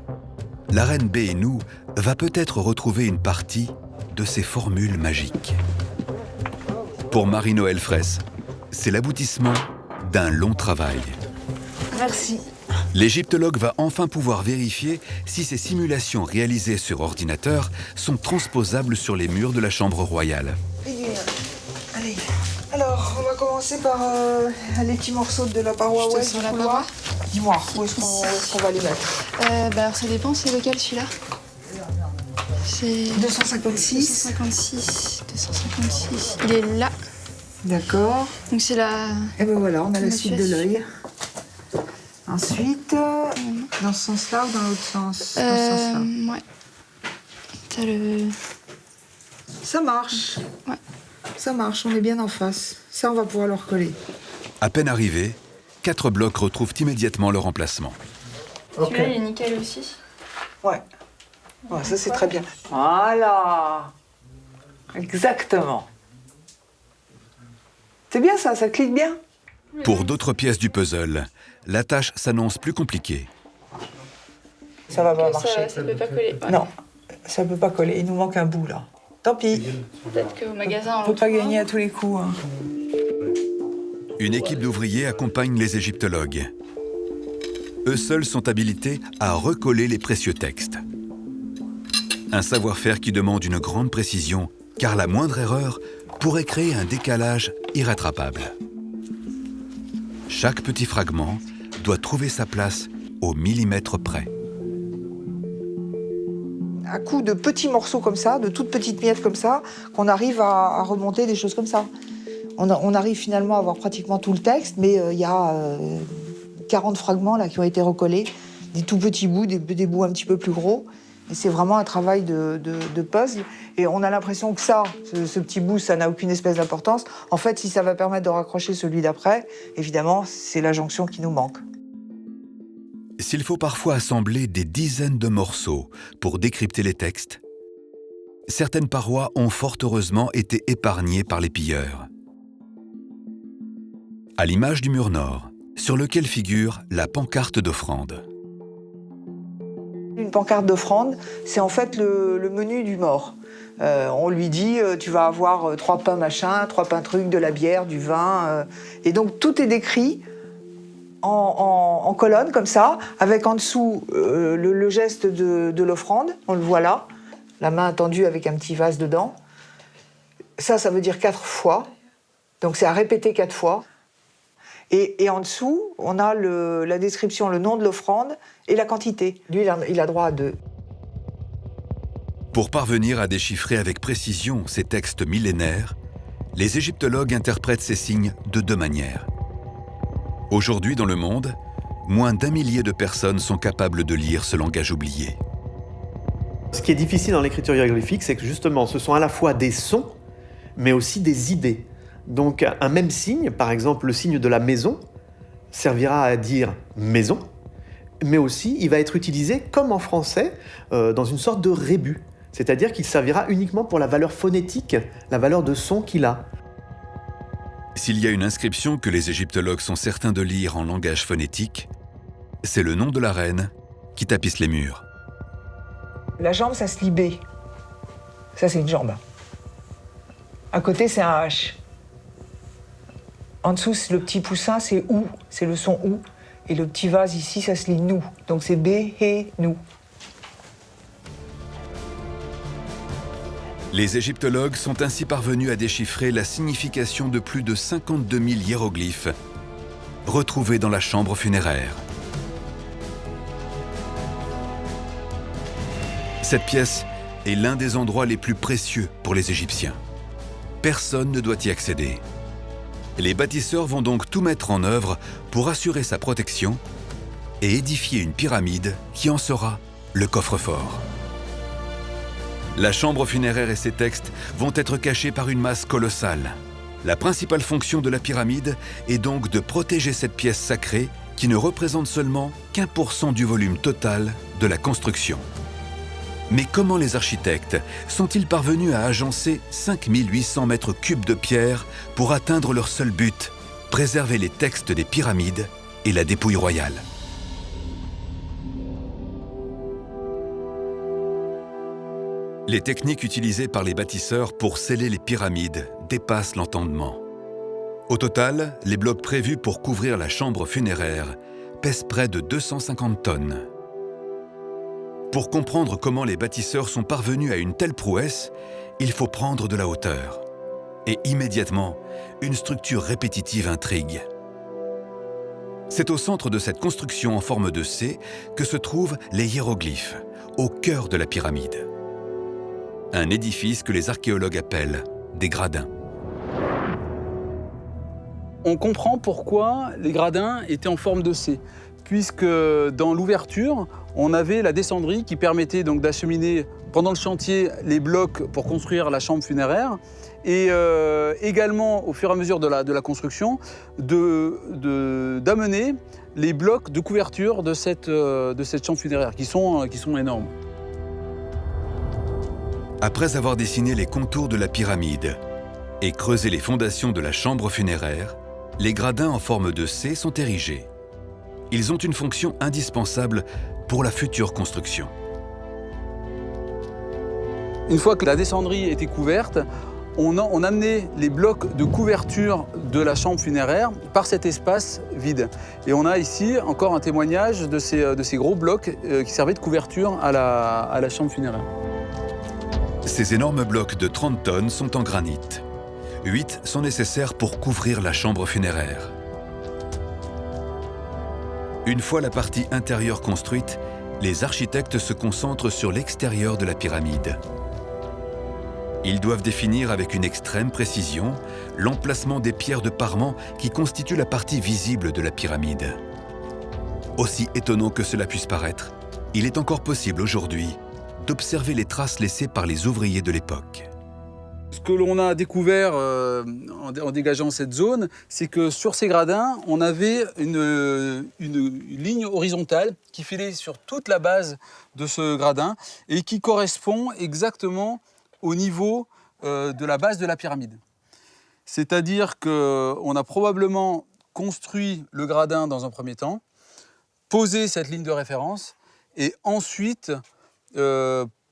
S1: la reine Béhénou va peut-être retrouver une partie de ses formules magiques. Pour Marie-Noëlle Fraisse, c'est l'aboutissement d'un long travail.
S6: Merci.
S1: L'égyptologue va enfin pouvoir vérifier si ces simulations réalisées sur ordinateur sont transposables sur les murs de la chambre royale.
S6: Allez. Alors, on va commencer par les petits morceaux de la paroi ouest
S12: sur
S6: du
S12: la
S6: couloir.
S12: paroi.
S6: Dis-moi, où est-ce qu'on va les mettre?
S12: Alors ça dépend, c'est lequel celui-là? C'est
S6: 256.
S12: 256. Il est là.
S6: D'accord.
S12: Donc c'est la...
S6: Et ben voilà, on a la suite de
S12: motivation.
S6: l'œil. Ensuite, dans ce sens-là ou dans l'autre sens? Dans ce sens-là.
S12: Ouais. T'as le...
S6: Ça marche.
S12: Ouais.
S6: Ça marche, on est bien en face. Ça, on va pouvoir le recoller.
S1: À peine arrivés, 4 blocs retrouvent immédiatement leur emplacement.
S12: Celui-là, il est nickel aussi.
S6: Ouais. Ouais, ça, c'est très bien. Voilà. Exactement. C'est bien ça clique bien.
S1: Pour d'autres pièces du puzzle, la tâche s'annonce plus compliquée.
S6: Ça va pas marcher.
S12: Ça peut pas coller. Ouais.
S6: Non, ça peut pas coller. Il nous manque un bout, là. Tant pis.
S12: Peut-être qu'au magasin...
S6: On peut pas gagner à tous les coups. Hein.
S1: Une équipe d'ouvriers accompagne les égyptologues. Eux seuls sont habilités à recoller les précieux textes. Un savoir-faire qui demande une grande précision, car la moindre erreur pourrait créer un décalage irrattrapable. Chaque petit fragment doit trouver sa place au millimètre près.
S6: À coup de petits morceaux comme ça, de toutes petites miettes comme ça, qu'on arrive à remonter des choses comme ça. On arrive finalement à avoir pratiquement tout le texte, mais il y a 40 fragments là, qui ont été recollés, des tout petits bouts, des bouts un petit peu plus gros. Et c'est vraiment un travail de puzzle. Et on a l'impression que ce petit bout, ça n'a aucune espèce d'importance. En fait, si ça va permettre de raccrocher celui d'après, évidemment, c'est la jonction qui nous manque.
S1: S'il faut parfois assembler des dizaines de morceaux pour décrypter les textes, certaines parois ont fort heureusement été épargnées par les pilleurs. À l'image du mur nord, sur lequel figure la pancarte d'offrande.
S6: Une pancarte d'offrande, c'est en fait le menu du mort. On lui dit, tu vas avoir 3 pains machin, 3 pains trucs, de la bière, du vin. Et donc tout est décrit en colonne comme ça, avec en dessous le geste de l'offrande, on le voit là, la main tendue avec un petit vase dedans. Ça veut dire 4 fois, donc c'est à répéter 4 fois. Et en dessous, on a la description, le nom de l'offrande et la quantité. Lui, il a droit à 2.
S1: Pour parvenir à déchiffrer avec précision ces textes millénaires, les égyptologues interprètent ces signes de 2 manières. Aujourd'hui, dans le monde, moins d'1 millier de personnes sont capables de lire ce langage oublié.
S4: Ce qui est difficile dans l'écriture hiéroglyphique, c'est que justement, ce sont à la fois des sons, mais aussi des idées. Donc, un même signe, par exemple, le signe de la maison, servira à dire maison, mais aussi, il va être utilisé, comme en français, dans une sorte de rébus. C'est-à-dire qu'il servira uniquement pour la valeur phonétique, la valeur de son qu'il a.
S1: S'il y a une inscription que les égyptologues sont certains de lire en langage phonétique, c'est le nom de la reine qui tapisse les murs.
S6: La jambe, ça se lit B. Ça, c'est une jambe. À côté, c'est un H. En dessous, le petit poussin, c'est OU. C'est le son OU. Et le petit vase ici, ça se lit nous. Donc c'est B, He, nous.
S1: Les égyptologues sont ainsi parvenus à déchiffrer la signification de plus de 52 000 hiéroglyphes retrouvés dans la chambre funéraire. Cette pièce est l'un des endroits les plus précieux pour les Égyptiens. Personne ne doit y accéder. Les bâtisseurs vont donc tout mettre en œuvre pour assurer sa protection et édifier une pyramide qui en sera le coffre-fort. La chambre funéraire et ses textes vont être cachés par une masse colossale. La principale fonction de la pyramide est donc de protéger cette pièce sacrée qui ne représente seulement qu'1% du volume total de la construction. Mais comment les architectes sont-ils parvenus à agencer 5800 mètres cubes de pierre pour atteindre leur seul but, préserver les textes des pyramides et la dépouille royale? Les techniques utilisées par les bâtisseurs pour sceller les pyramides dépassent l'entendement. Au total, les blocs prévus pour couvrir la chambre funéraire pèsent près de 250 tonnes. Pour comprendre comment les bâtisseurs sont parvenus à une telle prouesse, il faut prendre de la hauteur. Et immédiatement, une structure répétitive intrigue. C'est au centre de cette construction en forme de C que se trouvent les hiéroglyphes, au cœur de la pyramide. Un édifice que les archéologues appellent des gradins.
S7: On comprend pourquoi les gradins étaient en forme de C, puisque dans l'ouverture, on avait la descendrie qui permettait donc d'acheminer pendant le chantier les blocs pour construire la chambre funéraire et également au fur et à mesure de la construction d'amener les blocs de couverture de cette chambre funéraire qui sont énormes.
S1: Après avoir dessiné les contours de la pyramide et creusé les fondations de la chambre funéraire, les gradins en forme de C sont érigés. Ils ont une fonction indispensable pour la future construction.
S7: Une fois que la descendrie était couverte, on amenait les blocs de couverture de la chambre funéraire par cet espace vide. Et on a ici encore un témoignage de ces gros blocs qui servaient de couverture à la chambre funéraire.
S1: Ces énormes blocs de 30 tonnes sont en granit. 8 sont nécessaires pour couvrir la chambre funéraire. Une fois la partie intérieure construite, les architectes se concentrent sur l'extérieur de la pyramide. Ils doivent définir avec une extrême précision l'emplacement des pierres de parement qui constituent la partie visible de la pyramide. Aussi étonnant que cela puisse paraître, il est encore possible aujourd'hui d'observer les traces laissées par les ouvriers de l'époque.
S7: Ce que l'on a découvert en dégageant cette zone, c'est que sur ces gradins, on avait une ligne horizontale qui filait sur toute la base de ce gradin et qui correspond exactement au niveau de la base de la pyramide. C'est-à-dire qu'on a probablement construit le gradin dans un premier temps, posé cette ligne de référence et ensuite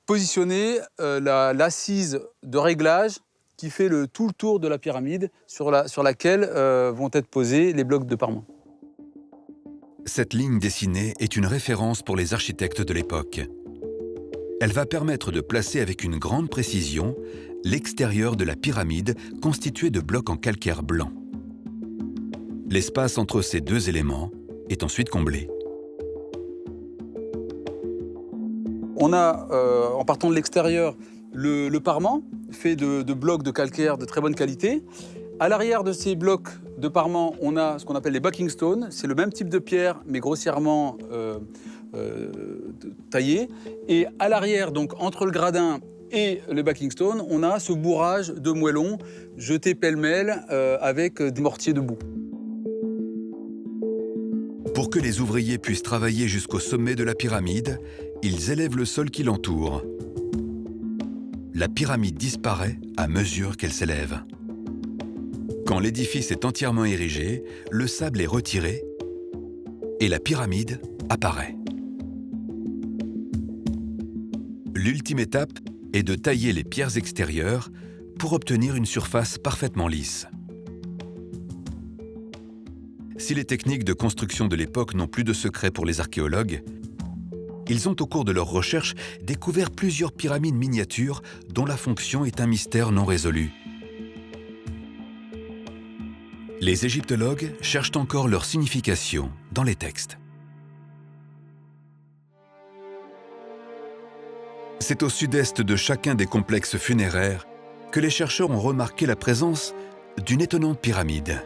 S7: positionner l'assise de réglage qui fait tout le tour de la pyramide sur laquelle vont être posés les blocs de parement.
S1: Cette ligne dessinée est une référence pour les architectes de l'époque. Elle va permettre de placer avec une grande précision l'extérieur de la pyramide constitué de blocs en calcaire blanc. L'espace entre ces deux éléments est ensuite comblé.
S7: On a, en partant de l'extérieur, le parement fait de blocs de calcaire de très bonne qualité. À l'arrière de ces blocs de parement, on a ce qu'on appelle les backing stones. C'est le même type de pierre, mais grossièrement taillé. Et à l'arrière, donc entre le gradin et le backing stone, on a ce bourrage de moellons jeté pêle-mêle avec des mortiers debout.
S1: Pour que les ouvriers puissent travailler jusqu'au sommet de la pyramide, ils élèvent le sol qui l'entoure. la pyramide disparaît à mesure qu'elle s'élève. Quand l'édifice est entièrement érigé, le sable est retiré et la pyramide apparaît. L'ultime étape est de tailler les pierres extérieures pour obtenir une surface parfaitement lisse. Si les techniques de construction de l'époque n'ont plus de secret pour les archéologues, ils ont au cours de leurs recherches découvert plusieurs pyramides miniatures dont la fonction est un mystère non résolu. Les égyptologues cherchent encore leur signification dans les textes. C'est au sud-est de chacun des complexes funéraires que les chercheurs ont remarqué la présence d'une étonnante pyramide.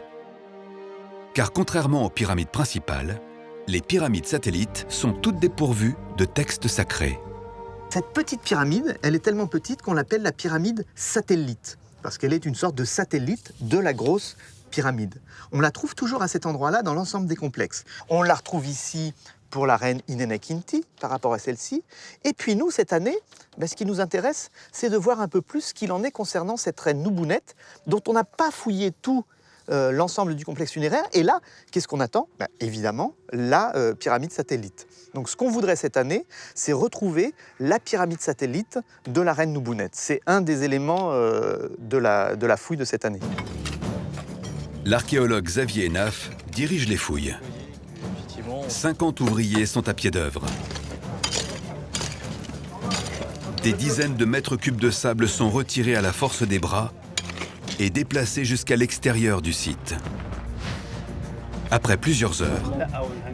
S1: Car contrairement aux pyramides principales, les pyramides satellites sont toutes dépourvues de textes sacrés.
S8: Cette petite pyramide, elle est tellement petite qu'on l'appelle la pyramide satellite, parce qu'elle est une sorte de satellite de la grosse pyramide. On la trouve toujours à cet endroit-là dans l'ensemble des complexes. On la retrouve ici pour la reine Inenekinti, par rapport à celle-ci. Et puis nous, cette année, ce qui nous intéresse, c'est de voir un peu plus ce qu'il en est concernant cette reine Nubunet, dont on n'a pas fouillé tout l'ensemble du complexe funéraire. Et là, qu'est-ce qu'on attend ? Évidemment, la pyramide satellite. Donc ce qu'on voudrait cette année, c'est retrouver la pyramide satellite de la reine Nubunet. C'est un des éléments de la fouille de cette année.
S1: L'archéologue Xavier Enaf dirige les fouilles. 50 ouvriers sont à pied d'œuvre. Des dizaines de mètres cubes de sable sont retirés à la force des bras et déplacés jusqu'à l'extérieur du site. Après plusieurs heures,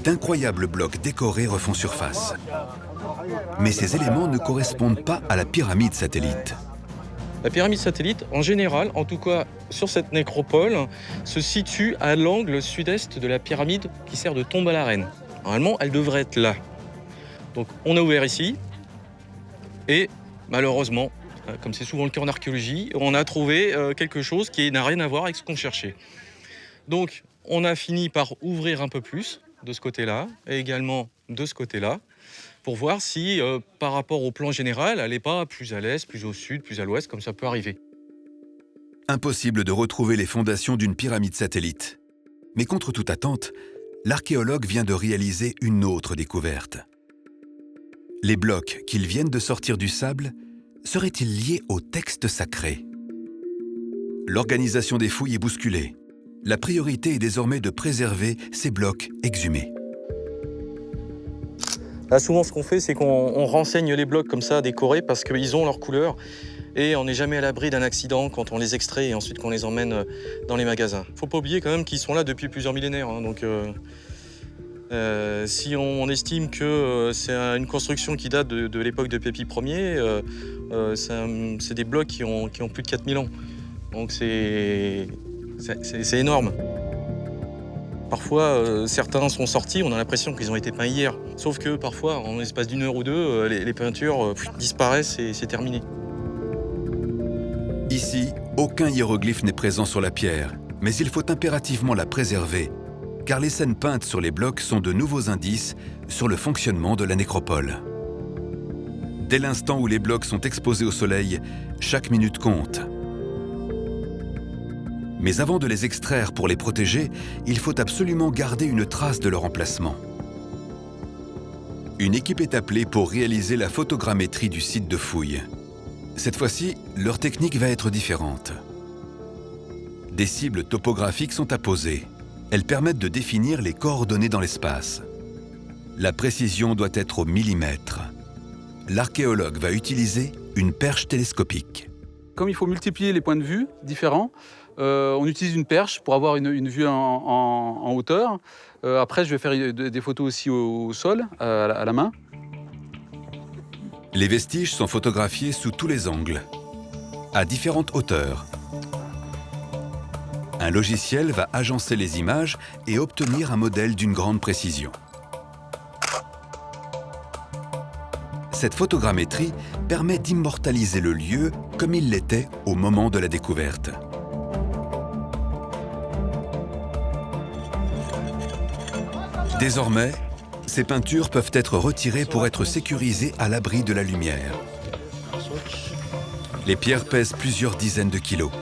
S1: d'incroyables blocs décorés refont surface. Mais ces éléments ne correspondent pas à la pyramide satellite.
S2: La pyramide satellite, en général, en tout cas sur cette nécropole, se situe à l'angle sud-est de la pyramide qui sert de tombe à la reine. Normalement, elle devrait être là. Donc on a ouvert ici, et malheureusement, comme c'est souvent le cas en archéologie, on a trouvé quelque chose qui n'a rien à voir avec ce qu'on cherchait. Donc on a fini par ouvrir un peu plus de ce côté-là, et également de ce côté-là, pour voir si, par rapport au plan général, elle n'est pas plus à l'est, plus au sud, plus à l'ouest, comme ça peut arriver.
S1: Impossible de retrouver les fondations d'une pyramide satellite. Mais contre toute attente, l'archéologue vient de réaliser une autre découverte. Les blocs qu'ils viennent de sortir du sable seraient-ils liés au texte sacré ? L'organisation des fouilles est bousculée. La priorité est désormais de préserver ces blocs exhumés.
S2: Là, souvent, ce qu'on fait, c'est qu'on renseigne les blocs comme ça, décorés, parce qu'ils ont leur couleur. Et on n'est jamais à l'abri d'un accident quand on les extrait et ensuite qu'on les emmène dans les magasins. Il ne faut pas oublier quand même qu'ils sont là depuis plusieurs millénaires. Donc, si on estime que c'est une construction qui date de l'époque de Pépi Ier, c'est des blocs qui ont plus de 4000 ans. Donc c'est énorme. Parfois, certains sont sortis, on a l'impression qu'ils ont été peints hier. Sauf que parfois, en l'espace d'une heure ou deux, les peintures disparaissent et c'est terminé.
S1: Ici, aucun hiéroglyphe n'est présent sur la pierre, mais il faut impérativement la préserver, car les scènes peintes sur les blocs sont de nouveaux indices sur le fonctionnement de la nécropole. Dès l'instant où les blocs sont exposés au soleil, chaque minute compte. Mais avant de les extraire pour les protéger, il faut absolument garder une trace de leur emplacement. Une équipe est appelée pour réaliser la photogrammétrie du site de fouille. Cette fois-ci, leur technique va être différente. Des cibles topographiques sont apposées. Elles permettent de définir les coordonnées dans l'espace. La précision doit être au millimètre. L'archéologue va utiliser une perche télescopique.
S7: Comme il faut multiplier les points de vue différents, on utilise une perche pour avoir une vue en hauteur. Après, je vais faire des photos aussi au sol, à la main.
S1: Les vestiges sont photographiés sous tous les angles, à différentes hauteurs. Un logiciel va agencer les images et obtenir un modèle d'une grande précision. Cette photogrammétrie permet d'immortaliser le lieu comme il l'était au moment de la découverte. Désormais, ces peintures peuvent être retirées pour être sécurisées à l'abri de la lumière. Les pierres pèsent plusieurs dizaines de kilos.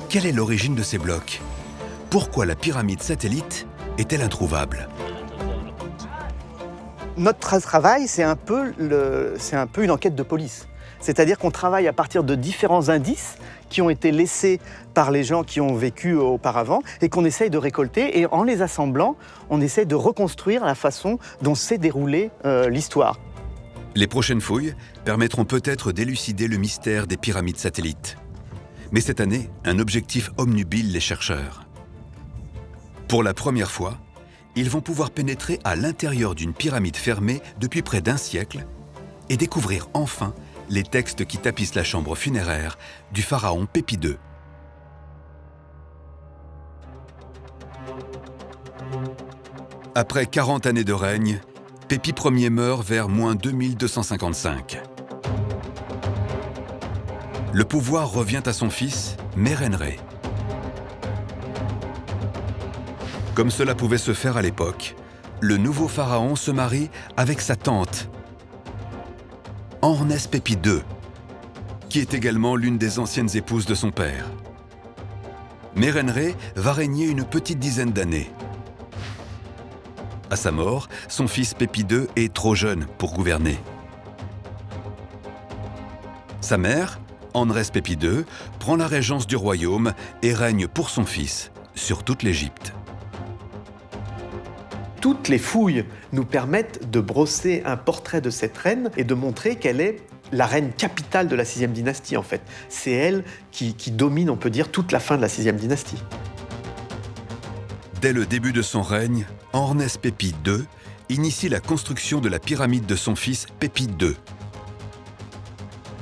S1: Quelle est l'origine de ces blocs? Pourquoi la pyramide satellite est-elle introuvable?
S8: Notre travail, c'est un peu une enquête de police. C'est-à-dire qu'on travaille à partir de différents indices qui ont été laissés par les gens qui ont vécu auparavant et qu'on essaye de récolter. Et en les assemblant, on essaye de reconstruire la façon dont s'est déroulée l'histoire.
S1: Les prochaines fouilles permettront peut-être d'élucider le mystère des pyramides satellites. Mais cette année, un objectif obnubile les chercheurs. Pour la première fois, ils vont pouvoir pénétrer à l'intérieur d'une pyramide fermée depuis près d'un siècle et découvrir enfin les textes qui tapissent la chambre funéraire du pharaon Pépi II. Après 40 années de règne, Pépi Ier meurt vers moins 2255. Le pouvoir revient à son fils, Mérenrê. Comme cela pouvait se faire à l'époque, le nouveau pharaon se marie avec sa tante, Hornès Pépi II, qui est également l'une des anciennes épouses de son père. Mérenrê va régner une petite dizaine d'années. À sa mort, son fils Pépi II est trop jeune pour gouverner. Sa mère, Hornès Pépi II, prend la régence du royaume et règne pour son fils sur toute l'Égypte.
S4: Toutes les fouilles nous permettent de brosser un portrait de cette reine et de montrer qu'elle est la reine capitale de la 6e dynastie, en fait. C'est elle qui domine, on peut dire, toute la fin de la 6e dynastie.
S1: Dès le début de son règne, Hornès Pépi II initie la construction de la pyramide de son fils Pépi II.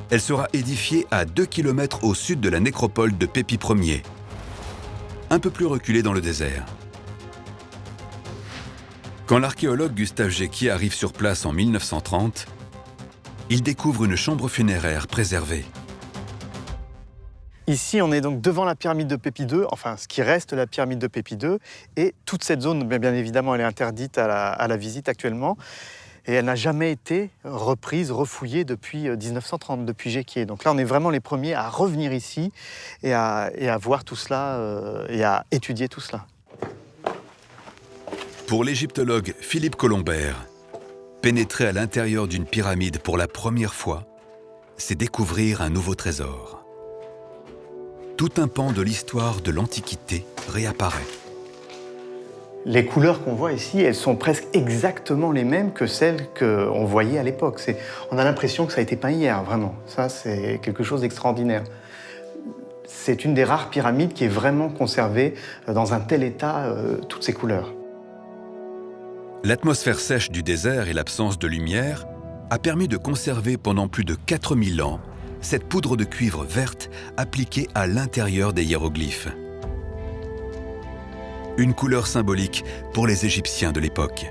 S1: Elle sera édifiée à 2 km au sud de la nécropole de Pépi Ier, un peu plus reculée dans le désert. Quand l'archéologue Gustave Jecquier arrive sur place en 1930, il découvre une chambre funéraire préservée.
S8: Ici, on est donc devant la pyramide de Pépi II, enfin ce qui reste de la pyramide de Pépi II, et toute cette zone, bien évidemment, elle est interdite à la visite actuellement, et elle n'a jamais été reprise, refouillée depuis 1930, depuis Jecquier. Donc là, on est vraiment les premiers à revenir ici et à voir tout cela et à étudier tout cela.
S1: Pour l'égyptologue Philippe Colombert, pénétrer à l'intérieur d'une pyramide pour la première fois, c'est découvrir un nouveau trésor. Tout un pan de l'histoire de l'Antiquité réapparaît.
S8: Les couleurs qu'on voit ici, elles sont presque exactement les mêmes que celles qu'on voyait à l'époque. On a l'impression que ça a été peint hier, vraiment. Ça, c'est quelque chose d'extraordinaire. C'est une des rares pyramides qui est vraiment conservée dans un tel état, toutes ces couleurs.
S1: L'atmosphère sèche du désert et l'absence de lumière a permis de conserver pendant plus de 4000 ans cette poudre de cuivre verte appliquée à l'intérieur des hiéroglyphes. Une couleur symbolique pour les Égyptiens de l'époque.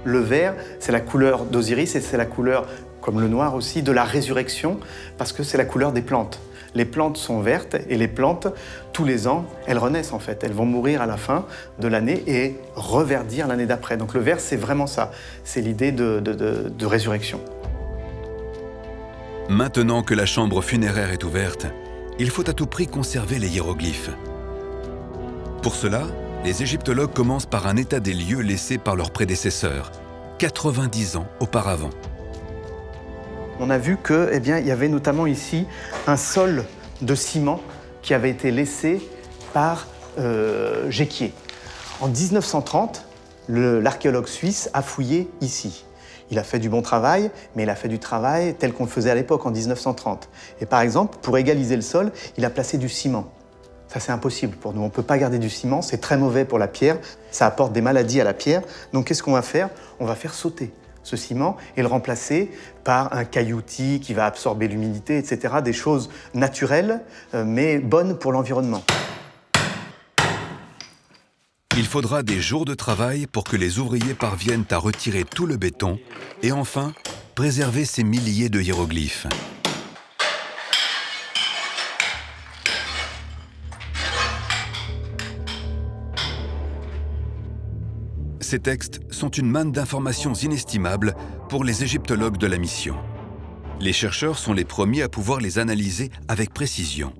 S8: Le vert, c'est la couleur d'Osiris et c'est la couleur, comme le noir aussi, de la résurrection, parce que c'est la couleur des plantes. Les plantes sont vertes et les plantes, tous les ans, elles renaissent en fait. Elles vont mourir à la fin de l'année et reverdir l'année d'après. Donc le vert, c'est vraiment ça. C'est l'idée de résurrection.
S1: Maintenant que la chambre funéraire est ouverte, il faut à tout prix conserver les hiéroglyphes. Pour cela, les égyptologues commencent par un état des lieux laissé par leurs prédécesseurs, 90 ans auparavant.
S8: On a vu qu'il y avait notamment ici un sol de ciment qui avait été laissé par Jecquier. En 1930, l'archéologue suisse a fouillé ici. Il a fait du bon travail, mais il a fait du travail tel qu'on le faisait à l'époque, en 1930. Et par exemple, pour égaliser le sol, il a placé du ciment. Ça, c'est impossible pour nous. On ne peut pas garder du ciment, c'est très mauvais pour la pierre. Ça apporte des maladies à la pierre. Donc, qu'est-ce qu'on va faire? On va faire sauter ce ciment et le remplacer par un cailloutis qui va absorber l'humidité, etc. Des choses naturelles, mais bonnes pour l'environnement.
S1: Il faudra des jours de travail pour que les ouvriers parviennent à retirer tout le béton et enfin préserver ces milliers de hiéroglyphes. Ces textes sont une manne d'informations inestimables pour les égyptologues de la mission. Les chercheurs sont les premiers à pouvoir les analyser avec précision.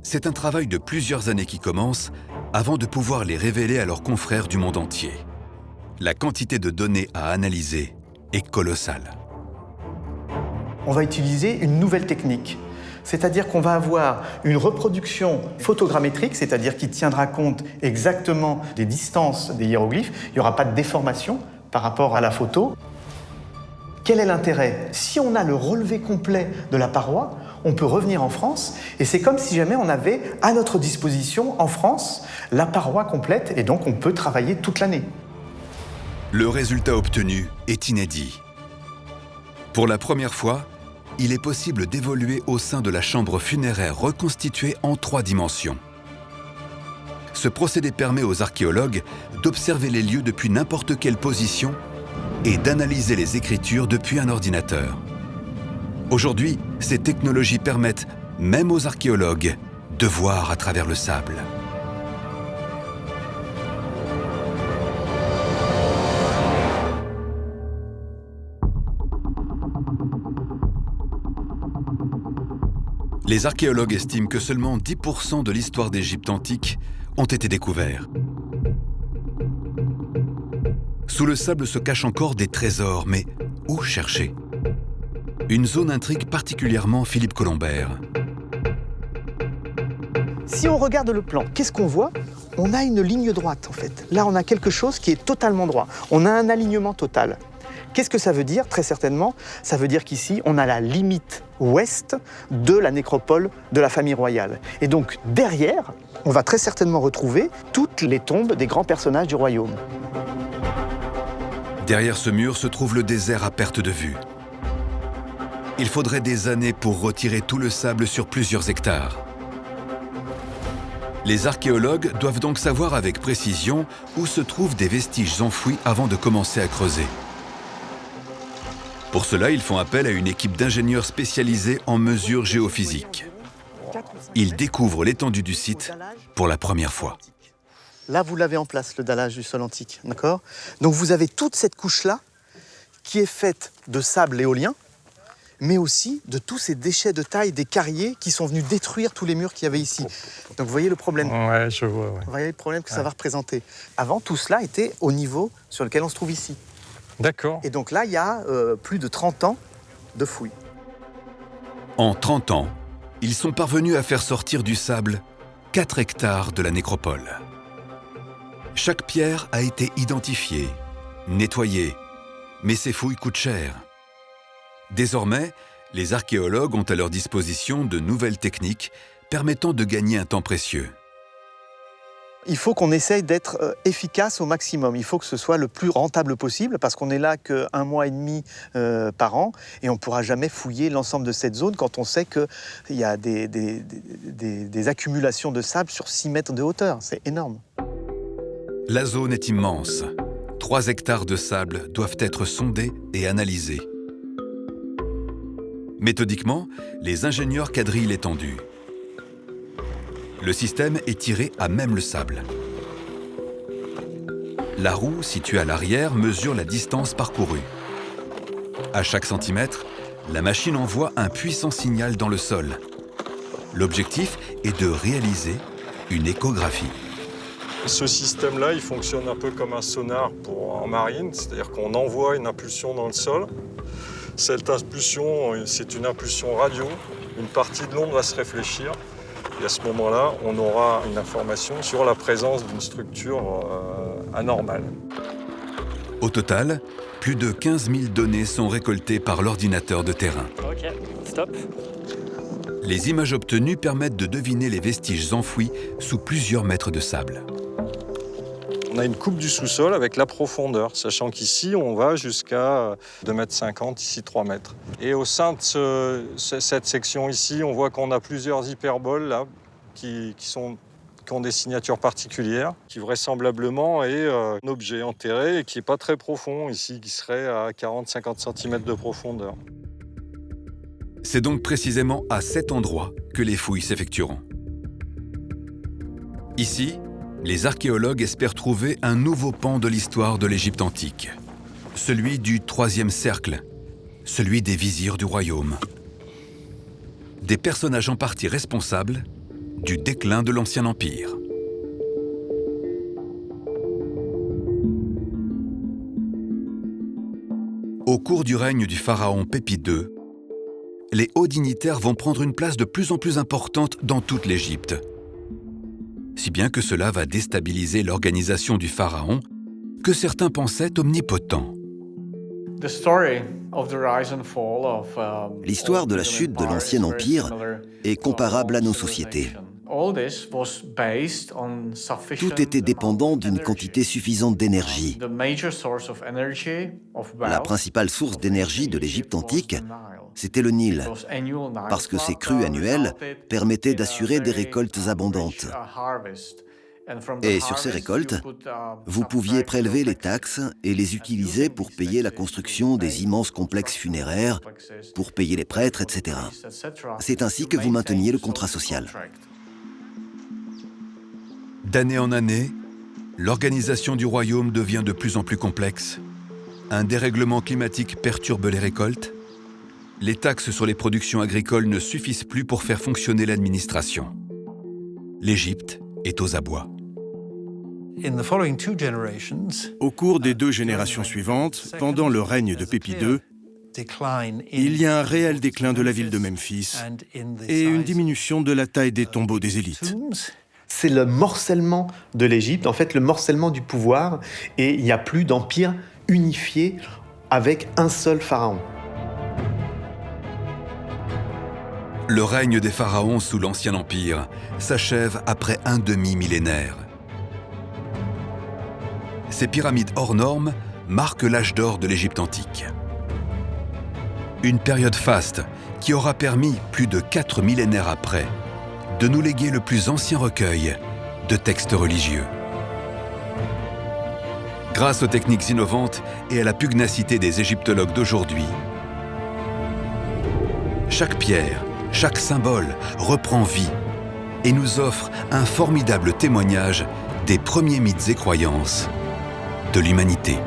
S1: C'est un travail de plusieurs années qui commence avant de pouvoir les révéler à leurs confrères du monde entier. La quantité de données à analyser est colossale.
S8: On va utiliser une nouvelle technique. C'est-à-dire qu'on va avoir une reproduction photogrammétrique, c'est-à-dire qui tiendra compte exactement des distances des hiéroglyphes. Il n'y aura pas de déformation par rapport à la photo. Quel est l'intérêt? Si on a le relevé complet de la paroi, on peut revenir en France et c'est comme si jamais on avait à notre disposition en France la paroi complète et donc on peut travailler toute l'année.
S1: Le résultat obtenu est inédit. Pour la première fois, il est possible d'évoluer au sein de la chambre funéraire reconstituée en 3 dimensions. Ce procédé permet aux archéologues d'observer les lieux depuis n'importe quelle position et d'analyser les écritures depuis un ordinateur. Aujourd'hui, ces technologies permettent, même aux archéologues, de voir à travers le sable. Les archéologues estiment que seulement 10% de l'histoire d'Égypte antique ont été découverts. Sous le sable se cachent encore des trésors, mais où chercher? Une zone intrigue particulièrement Philippe Colombert.
S8: Si on regarde le plan, qu'est-ce qu'on voit? On a une ligne droite en fait. Là, on a quelque chose qui est totalement droit. On a un alignement total. Qu'est-ce que ça veut dire? Très certainement, ça veut dire qu'ici, on a la limite ouest de la nécropole de la famille royale. Et donc, derrière, on va très certainement retrouver toutes les tombes des grands personnages du royaume.
S1: Derrière ce mur se trouve le désert à perte de vue. Il faudrait des années pour retirer tout le sable sur plusieurs hectares. Les archéologues doivent donc savoir avec précision où se trouvent des vestiges enfouis avant de commencer à creuser. Pour cela, ils font appel à une équipe d'ingénieurs spécialisés en mesures géophysiques. Ils découvrent l'étendue du site pour la première fois.
S8: Là, vous l'avez en place, le dallage du sol antique, d'accord? Donc vous avez toute cette couche-là qui est faite de sable éolien, mais aussi de tous ces déchets de taille des carriers qui sont venus détruire tous les murs qu'il y avait ici. Donc vous voyez le problème.
S9: Ouais, je vois. Ouais.
S8: Vous voyez le problème que ça va représenter. Avant, tout cela était au niveau sur lequel on se trouve ici.
S9: D'accord.
S8: Et donc là, il y a plus de 30 ans de fouilles.
S1: En 30 ans, ils sont parvenus à faire sortir du sable 4 hectares de la nécropole. Chaque pierre a été identifiée, nettoyée, mais ces fouilles coûtent cher. Désormais, les archéologues ont à leur disposition de nouvelles techniques permettant de gagner un temps précieux.
S8: Il faut qu'on essaye d'être efficace au maximum. Il faut que ce soit le plus rentable possible parce qu'on n'est là qu'1 mois et demi par an et on ne pourra jamais fouiller l'ensemble de cette zone quand on sait qu'il y a des accumulations de sable sur 6 mètres de hauteur. C'est énorme.
S1: La zone est immense. 3 hectares de sable doivent être sondés et analysés. Méthodiquement, les ingénieurs quadrillent l'étendue. Le système est tiré à même le sable. La roue, située à l'arrière, mesure la distance parcourue. À chaque centimètre, la machine envoie un puissant signal dans le sol. L'objectif est de réaliser une échographie.
S13: Ce système-là, il fonctionne un peu comme un sonar en marine, c'est-à-dire qu'on envoie une impulsion dans le sol. Cette impulsion, c'est une impulsion radio. Une partie de l'onde va se réfléchir. Et à ce moment-là, on aura une information sur la présence d'une structure anormale.
S1: Au total, plus de 15 000 données sont récoltées par l'ordinateur de terrain.
S9: Ok, stop.
S1: Les images obtenues permettent de deviner les vestiges enfouis sous plusieurs mètres de sable.
S13: On a une coupe du sous-sol avec la profondeur, sachant qu'ici, on va jusqu'à 2,50 m, ici 3 mètres. Et au sein de cette section ici, on voit qu'on a plusieurs hyperboles là, qui ont des signatures particulières, qui vraisemblablement est un objet enterré et qui n'est pas très profond, ici, qui serait à 40-50 cm de profondeur.
S1: C'est donc précisément à cet endroit que les fouilles s'effectueront. Ici, Les archéologues espèrent trouver un nouveau pan de l'histoire de l'Égypte antique. Celui du troisième cercle, celui des vizirs du royaume. Des personnages en partie responsables du déclin de l'Ancien Empire. Au cours du règne du pharaon Pépi II, les hauts dignitaires vont prendre une place de plus en plus importante dans toute l'Égypte. Si bien que cela va déstabiliser l'organisation du pharaon, que certains pensaient omnipotent.
S3: L'histoire de la chute de l'Ancien Empire est comparable à nos sociétés. Tout était dépendant d'une quantité suffisante d'énergie. La principale source d'énergie de l'Égypte antique, c'était le Nil, parce que ces crues annuelles permettaient d'assurer des récoltes abondantes. Et sur ces récoltes, vous pouviez prélever les taxes et les utiliser pour payer la construction des immenses complexes funéraires, pour payer les prêtres, etc. C'est ainsi que vous mainteniez le contrat social.
S1: D'année en année, l'organisation du royaume devient de plus en plus complexe. Un dérèglement climatique perturbe les récoltes. Les taxes sur les productions agricoles ne suffisent plus pour faire fonctionner l'administration. L'Égypte est aux abois.
S5: Au cours des 2 générations suivantes, pendant le règne de Pépi II, il y a un réel déclin de la ville de Memphis et une diminution de la taille des tombeaux des élites.
S4: C'est le morcellement de l'Égypte, en fait le morcellement du pouvoir, et il n'y a plus d'empire unifié avec un seul pharaon.
S1: Le règne des pharaons sous l'Ancien Empire s'achève après un demi-millénaire. Ces pyramides hors normes marquent l'âge d'or de l'Égypte antique. Une période faste qui aura permis, plus de 4 millénaires après, de nous léguer le plus ancien recueil de textes religieux. Grâce aux techniques innovantes et à la pugnacité des égyptologues d'aujourd'hui, chaque pierre, chaque symbole reprend vie et nous offre un formidable témoignage des premiers mythes et croyances de l'humanité.